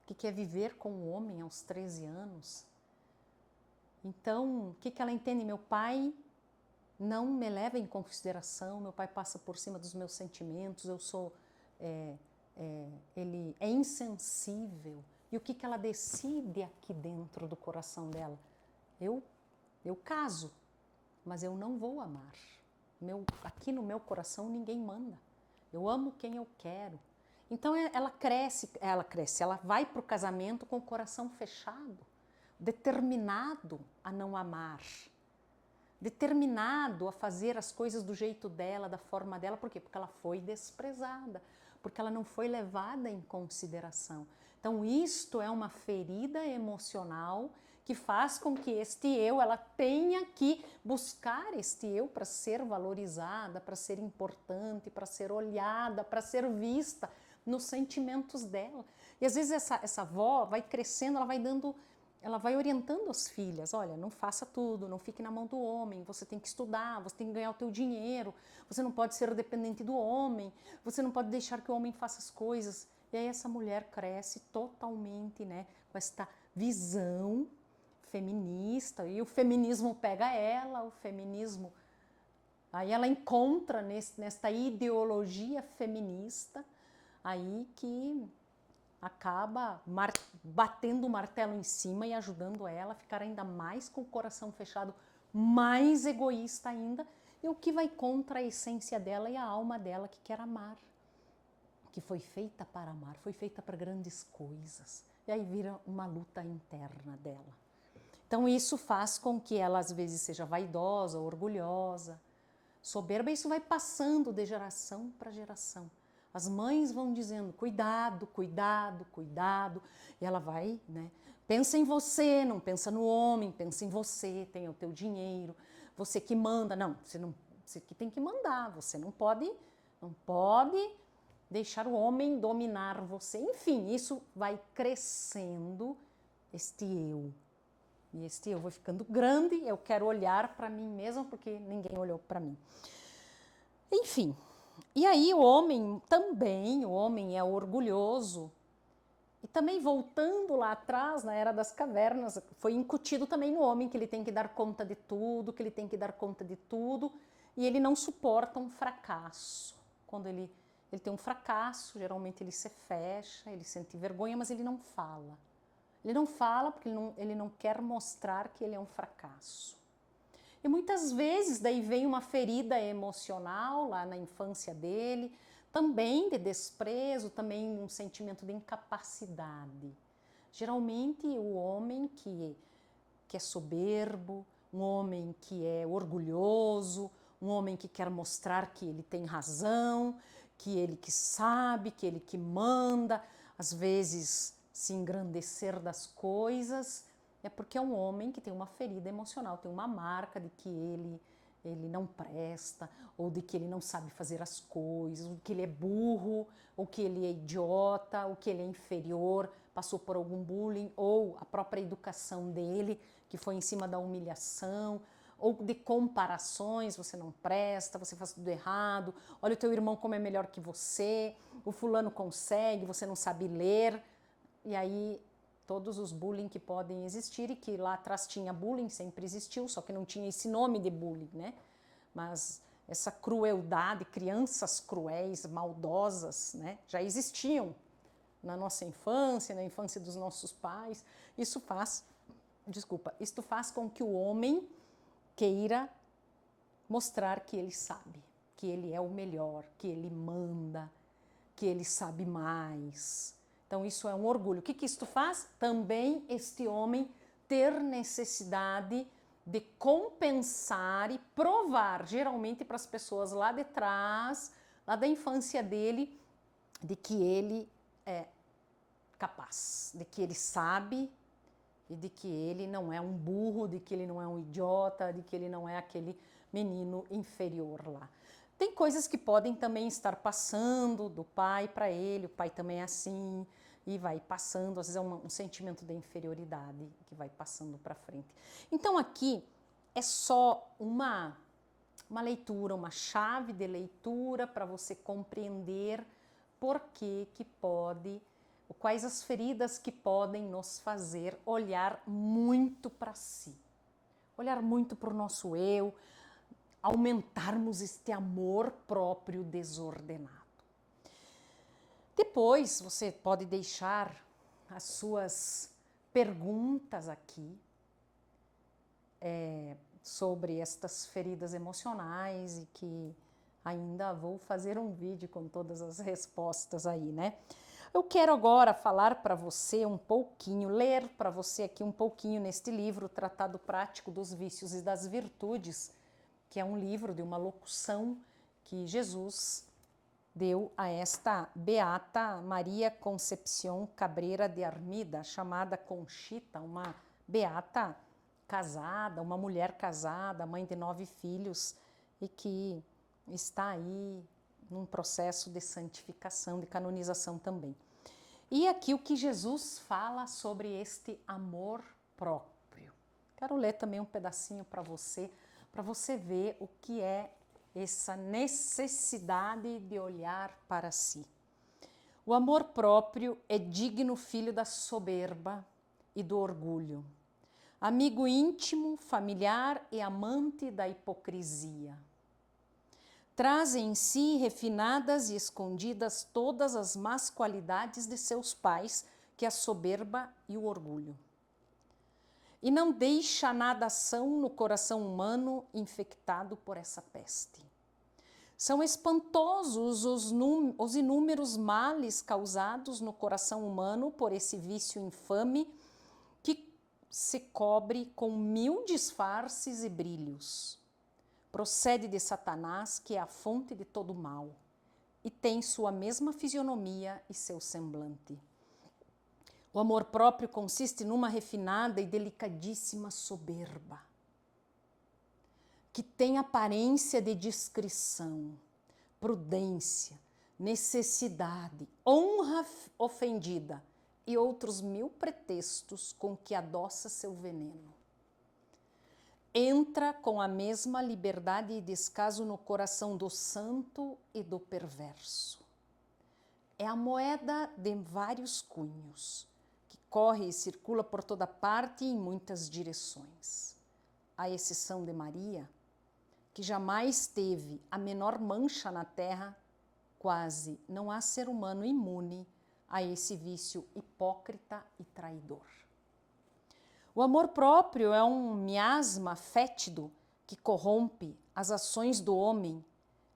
O que é viver com um homem aos 13 anos. Então, o que ela entende? Meu pai não me leva em consideração, meu pai passa por cima dos meus sentimentos, eu sou... ele é insensível. E o que ela decide aqui dentro do coração dela? Eu caso, mas eu não vou amar. Aqui no meu coração ninguém manda. Eu amo quem eu quero. Então ela cresce, ela vai para o casamento com o coração fechado, determinado a não amar, determinado a fazer as coisas do jeito dela, da forma dela. Por quê? Porque ela foi desprezada, porque ela não foi levada em consideração. Então isto é uma ferida emocional que faz com que ela tenha que buscar este eu para ser valorizada, para ser importante, para ser olhada, para ser vista nos sentimentos dela. E às vezes essa avó vai crescendo, ela vai orientando as filhas, olha, não faça tudo, não fique na mão do homem, você tem que estudar, você tem que ganhar o teu dinheiro, você não pode ser dependente do homem, você não pode deixar que o homem faça as coisas. E aí essa mulher cresce totalmente, né, com esta visão feminista, e o feminismo pega ela, aí ela encontra nesta ideologia feminista, aí que acaba batendo o martelo em cima e ajudando ela a ficar ainda mais com o coração fechado, mais egoísta ainda, e o que vai contra a essência dela e a alma dela que quer amar, que foi feita para amar, foi feita para grandes coisas. E aí vira uma luta interna dela. Então isso faz com que ela às vezes seja vaidosa, orgulhosa, soberba, e isso vai passando de geração para geração. As mães vão dizendo, cuidado, cuidado, cuidado, e ela vai, né? Pensa em você, não pensa no homem, pensa em você, tenha o teu dinheiro, você que manda. Não, você que tem que mandar, você não pode deixar o homem dominar você. Enfim, isso vai crescendo este eu. E este eu vai ficando grande, eu quero olhar para mim mesma porque ninguém olhou para mim. Enfim, e aí o homem é orgulhoso. E também voltando lá atrás, na Era das Cavernas, foi incutido também no homem que ele tem que dar conta de tudo, e ele não suporta um fracasso. Quando ele tem um fracasso, geralmente ele se fecha, ele sente vergonha, mas ele não fala. Ele não fala porque ele não quer mostrar que ele é um fracasso. E muitas vezes daí vem uma ferida emocional lá na infância dele, também de desprezo, também um sentimento de incapacidade. Geralmente o homem que é soberbo, um homem que é orgulhoso, um homem que quer mostrar que ele tem razão, que ele que sabe, que ele que manda, às vezes se engrandecer das coisas, é porque é um homem que tem uma ferida emocional, tem uma marca de que ele não presta, ou de que ele não sabe fazer as coisas, ou que ele é burro, ou que ele é idiota, ou que ele é inferior, passou por algum bullying, ou a própria educação dele, que foi em cima da humilhação, ou de comparações, você não presta, você faz tudo errado, olha o teu irmão como é melhor que você, o fulano consegue, você não sabe ler, e aí todos os bullying que podem existir, e que lá atrás tinha bullying, sempre existiu, só que não tinha esse nome de bullying, né? Mas essa crueldade, crianças cruéis, maldosas, né? Já existiam na nossa infância, na infância dos nossos pais. Isto faz com que o homem queira mostrar que ele sabe, que ele é o melhor, que ele manda, que ele sabe mais. Então isso é um orgulho. O que isto faz? Também este homem ter necessidade de compensar e provar, geralmente para as pessoas lá de trás, lá da infância dele, de que ele é capaz, de que ele sabe e de que ele não é um burro, de que ele não é um idiota, de que ele não é aquele menino inferior lá. Tem coisas que podem também estar passando do pai para ele, o pai também é assim, e vai passando, às vezes é um sentimento de inferioridade que vai passando para frente. Então aqui é só uma leitura, uma chave de leitura para você compreender por que pode, quais as feridas que podem nos fazer olhar muito para si, olhar muito para o nosso eu, aumentarmos este amor próprio desordenado. Depois você pode deixar as suas perguntas aqui sobre estas feridas emocionais, e que ainda vou fazer um vídeo com todas as respostas aí, né? Eu quero agora falar para você um pouquinho, ler para você aqui um pouquinho neste livro, Tratado Prático dos Vícios e das Virtudes, que é um livro de uma locução que Jesus deu a esta beata Maria Concepción Cabrera de Armida, chamada Conchita, uma beata casada, uma mulher casada, mãe de 9 filhos, e que está aí num processo de santificação, de canonização também. E aqui o que Jesus fala sobre este amor próprio. Quero ler também um pedacinho para você ver o que é essa necessidade de olhar para si. O amor próprio é digno filho da soberba e do orgulho, amigo íntimo, familiar e amante da hipocrisia. Traz em si refinadas e escondidas todas as más qualidades de seus pais, que é a soberba e o orgulho. E não deixa nada são no coração humano infectado por essa peste. São espantosos os inúmeros males causados no coração humano por esse vício infame, que se cobre com 1000 disfarces e brilhos. Procede de Satanás, que é a fonte de todo mal, e tem sua mesma fisionomia e seu semblante. O amor próprio consiste numa refinada e delicadíssima soberba, que tem aparência de discrição, prudência, necessidade, honra ofendida e outros 1000 pretextos com que adoça seu veneno. Entra com a mesma liberdade e descaso no coração do santo e do perverso. É a moeda de vários cunhos, que corre e circula por toda parte e em muitas direções. À exceção de Maria, que jamais teve a menor mancha na terra, quase não há ser humano imune a esse vício hipócrita e traidor. O amor próprio é um miasma fétido que corrompe as ações do homem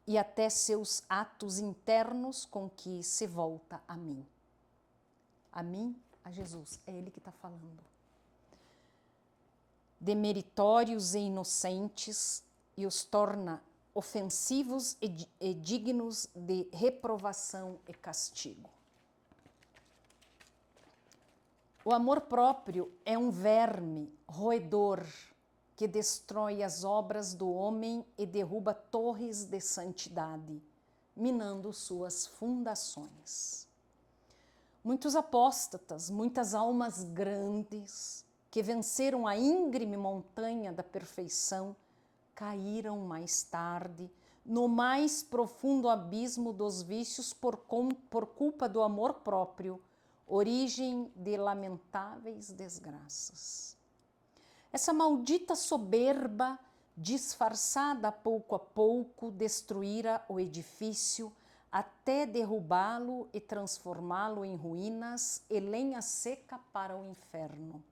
e até seus atos internos, com que se volta a mim. A mim, a Jesus, é Ele que está falando. Demeritórios e inocentes, e os torna ofensivos e dignos de reprovação e castigo. O amor próprio é um verme roedor que destrói as obras do homem e derruba torres de santidade, minando suas fundações. Muitos apóstatas, muitas almas grandes, que venceram a íngreme montanha da perfeição, caíram mais tarde no mais profundo abismo dos vícios por culpa do amor próprio, origem de lamentáveis desgraças. Essa maldita soberba, disfarçada pouco a pouco, destruíra o edifício até derrubá-lo e transformá-lo em ruínas e lenha seca para o inferno.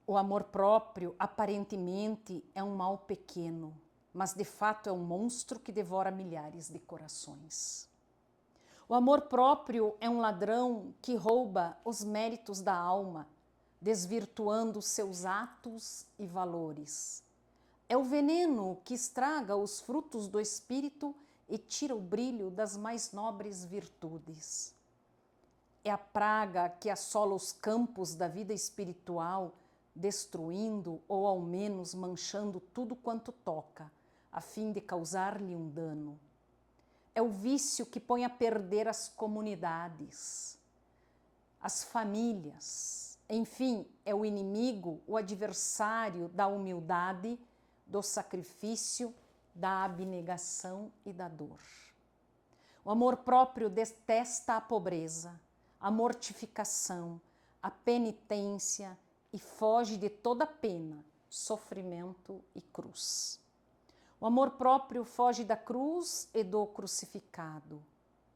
O amor próprio, aparentemente, é um mal pequeno, mas de fato é um monstro que devora milhares de corações. O amor próprio é um ladrão que rouba os méritos da alma, desvirtuando seus atos e valores. É o veneno que estraga os frutos do espírito e tira o brilho das mais nobres virtudes. É a praga que assola os campos da vida espiritual, destruindo ou ao menos manchando tudo quanto toca, a fim de causar-lhe um dano. É o vício que põe a perder as comunidades, as famílias, enfim, é o inimigo, o adversário da humildade, do sacrifício, da abnegação e da dor. O amor próprio detesta a pobreza, a mortificação, a penitência e foge de toda pena, sofrimento e cruz. O amor próprio foge da cruz e do crucificado,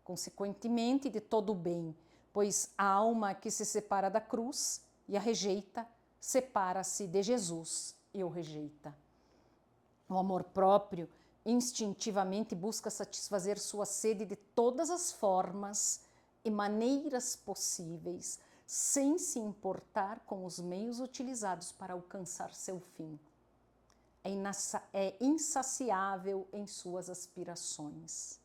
consequentemente de todo o bem, pois a alma que se separa da cruz e a rejeita, separa-se de Jesus e o rejeita. O amor próprio instintivamente busca satisfazer sua sede de todas as formas e maneiras possíveis, sem se importar com os meios utilizados para alcançar seu fim. É insaciável em suas aspirações.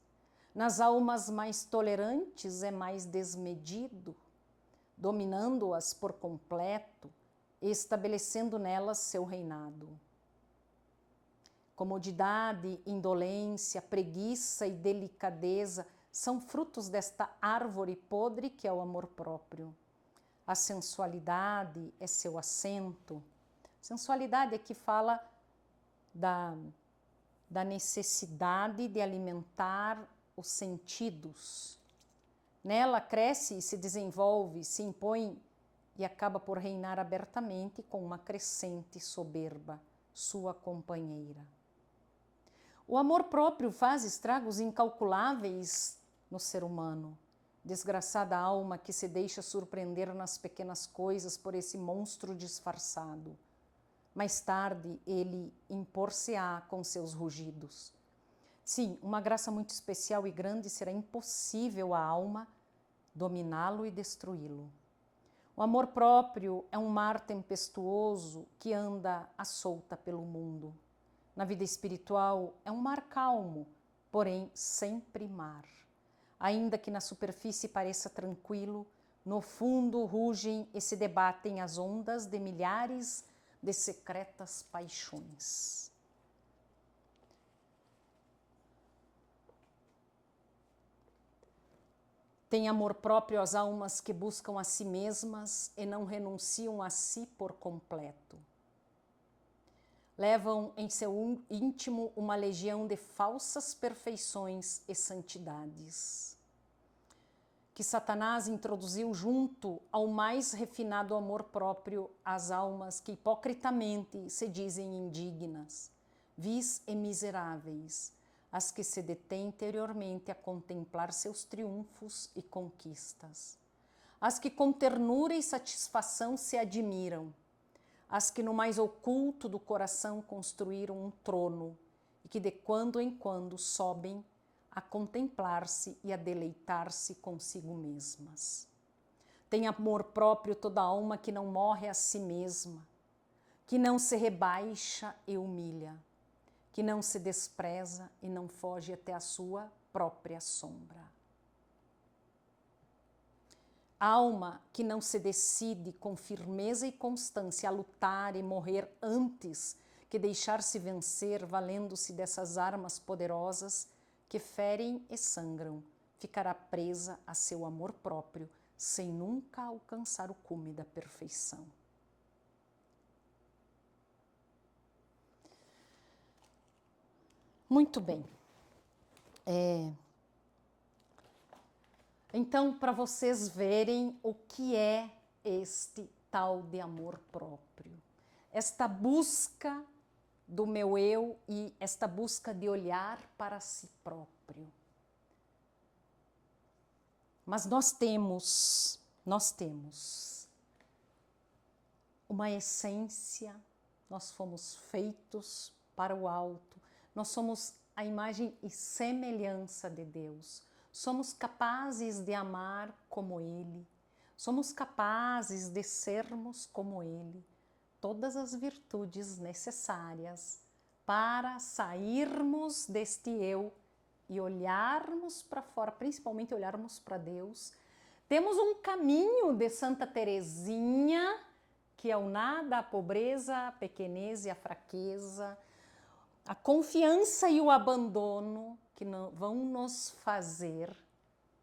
Nas almas mais tolerantes é mais desmedido, dominando-as por completo e estabelecendo nelas seu reinado. Comodidade, indolência, preguiça e delicadeza são frutos desta árvore podre que é o amor próprio. A sensualidade é seu assento. Sensualidade é que fala da necessidade de alimentar os sentidos. Nela cresce e se desenvolve, se impõe e acaba por reinar abertamente com uma crescente soberba, sua companheira. O amor próprio faz estragos incalculáveis no ser humano. Desgraçada alma que se deixa surpreender nas pequenas coisas por esse monstro disfarçado. Mais tarde, ele impor-se-á com seus rugidos. Sim, uma graça muito especial e grande será impossível à alma dominá-lo e destruí-lo. O amor próprio é um mar tempestuoso que anda à solta pelo mundo. Na vida espiritual, é um mar calmo, porém sempre mar. Ainda que na superfície pareça tranquilo, no fundo rugem e se debatem as ondas de milhares de secretas paixões. Tem amor próprio as almas que buscam a si mesmas e não renunciam a si por completo. Levam em seu íntimo uma legião de falsas perfeições e santidades, que Satanás introduziu junto ao mais refinado amor próprio às almas que hipocritamente se dizem indignas, vis e miseráveis, as que se detêm interiormente a contemplar seus triunfos e conquistas, as que com ternura e satisfação se admiram, as que no mais oculto do coração construíram um trono e que de quando em quando sobem a contemplar-se e a deleitar-se consigo mesmas. Tem amor próprio toda alma que não morre a si mesma, que não se rebaixa e humilha, que não se despreza e não foge até a sua própria sombra. Alma que não se decide com firmeza e constância a lutar e morrer antes que deixar-se vencer, valendo-se dessas armas poderosas que ferem e sangram, ficará presa a seu amor próprio, sem nunca alcançar o cume da perfeição. Muito bem. Então, para vocês verem o que é este tal de amor próprio, esta busca do meu eu e esta busca de olhar para si próprio. Mas nós temos uma essência, nós fomos feitos para o alto, nós somos a imagem e semelhança de Deus, somos capazes de amar como Ele, somos capazes de sermos como Ele, todas as virtudes necessárias para sairmos deste eu e olharmos para fora, principalmente olharmos para Deus. Temos um caminho de Santa Teresinha, que é o nada, a pobreza, a pequenez e a fraqueza, a confiança e o abandono que vão nos fazer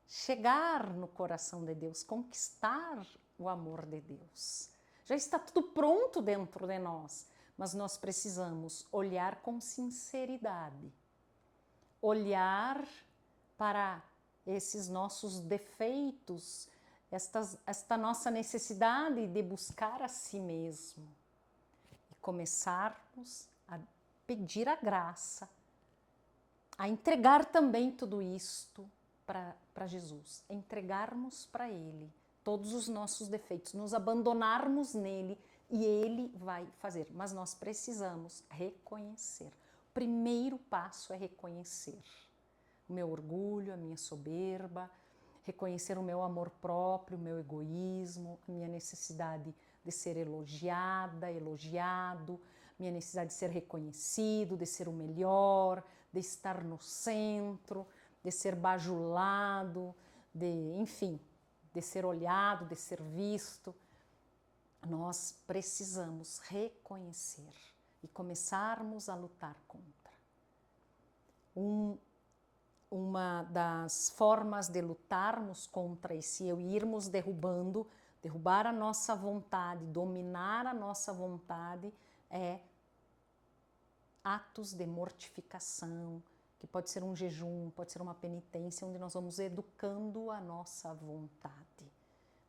chegar no coração de Deus, conquistar o amor de Deus. Já está tudo pronto dentro de nós, mas nós precisamos olhar com sinceridade, olhar para esses nossos defeitos, esta nossa necessidade de buscar a si mesmo e começarmos a pedir a graça, a entregar também tudo isto para Jesus, entregarmos para Ele todos os nossos defeitos, nos abandonarmos nele e Ele vai fazer. Mas nós precisamos reconhecer. O primeiro passo é reconhecer o meu orgulho, a minha soberba, reconhecer o meu amor próprio, o meu egoísmo, a minha necessidade de ser elogiada, elogiado, minha necessidade de ser reconhecido, de ser o melhor, de estar no centro, de ser bajulado, enfim, de ser olhado, de ser visto. Nós precisamos reconhecer e começarmos a lutar contra. Uma das formas de lutarmos contra esse eu e irmos derrubar a nossa vontade, dominar a nossa vontade, é atos de mortificação, que pode ser um jejum, pode ser uma penitência, onde nós vamos educando a nossa vontade.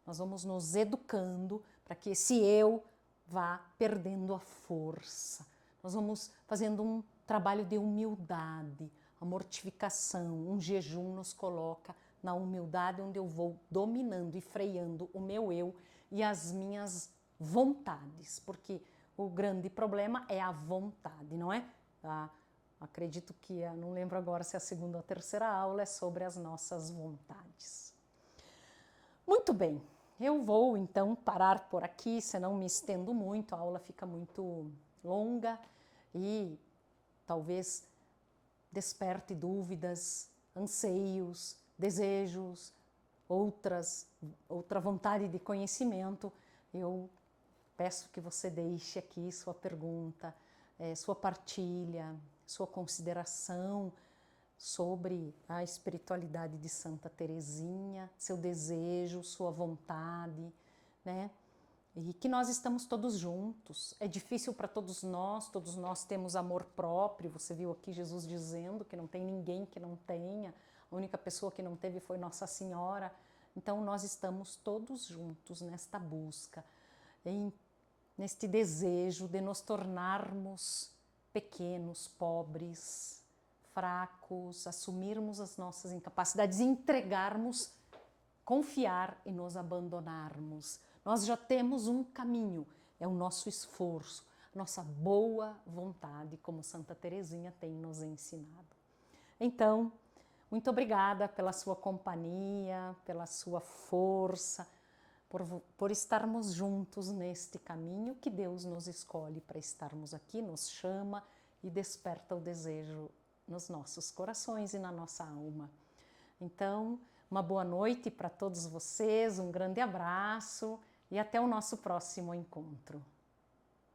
Nós vamos nos educando para que esse eu vá perdendo a força. Nós vamos fazendo um trabalho de humildade, a mortificação, um jejum nos coloca na humildade, onde eu vou dominando e freando o meu eu e as minhas vontades, porque o grande problema é a vontade, não é? Acredito que, não lembro agora se a segunda ou a terceira aula é sobre as nossas vontades. Muito bem, eu vou então parar por aqui, senão me estendo muito, a aula fica muito longa e talvez desperte dúvidas, anseios, desejos, outra vontade de conhecimento. Eu peço que você deixe aqui sua pergunta, sua partilha, sua consideração sobre a espiritualidade de Santa Teresinha, seu desejo, sua vontade, né? E que nós estamos todos juntos. É difícil para todos nós temos amor próprio. Você viu aqui Jesus dizendo que não tem ninguém que não tenha, a única pessoa que não teve foi Nossa Senhora. Então nós estamos todos juntos nesta busca, neste desejo de nos tornarmos pequenos, pobres, fracos, assumirmos as nossas incapacidades, entregarmos, confiar e nos abandonarmos. Nós já temos um caminho, é o nosso esforço, nossa boa vontade, como Santa Teresinha tem nos ensinado. Então, muito obrigada pela sua companhia, pela sua força, por estarmos juntos neste caminho que Deus nos escolhe para estarmos aqui, nos chama e desperta o desejo nos nossos corações e na nossa alma. Então, uma boa noite para todos vocês, um grande abraço e até o nosso próximo encontro.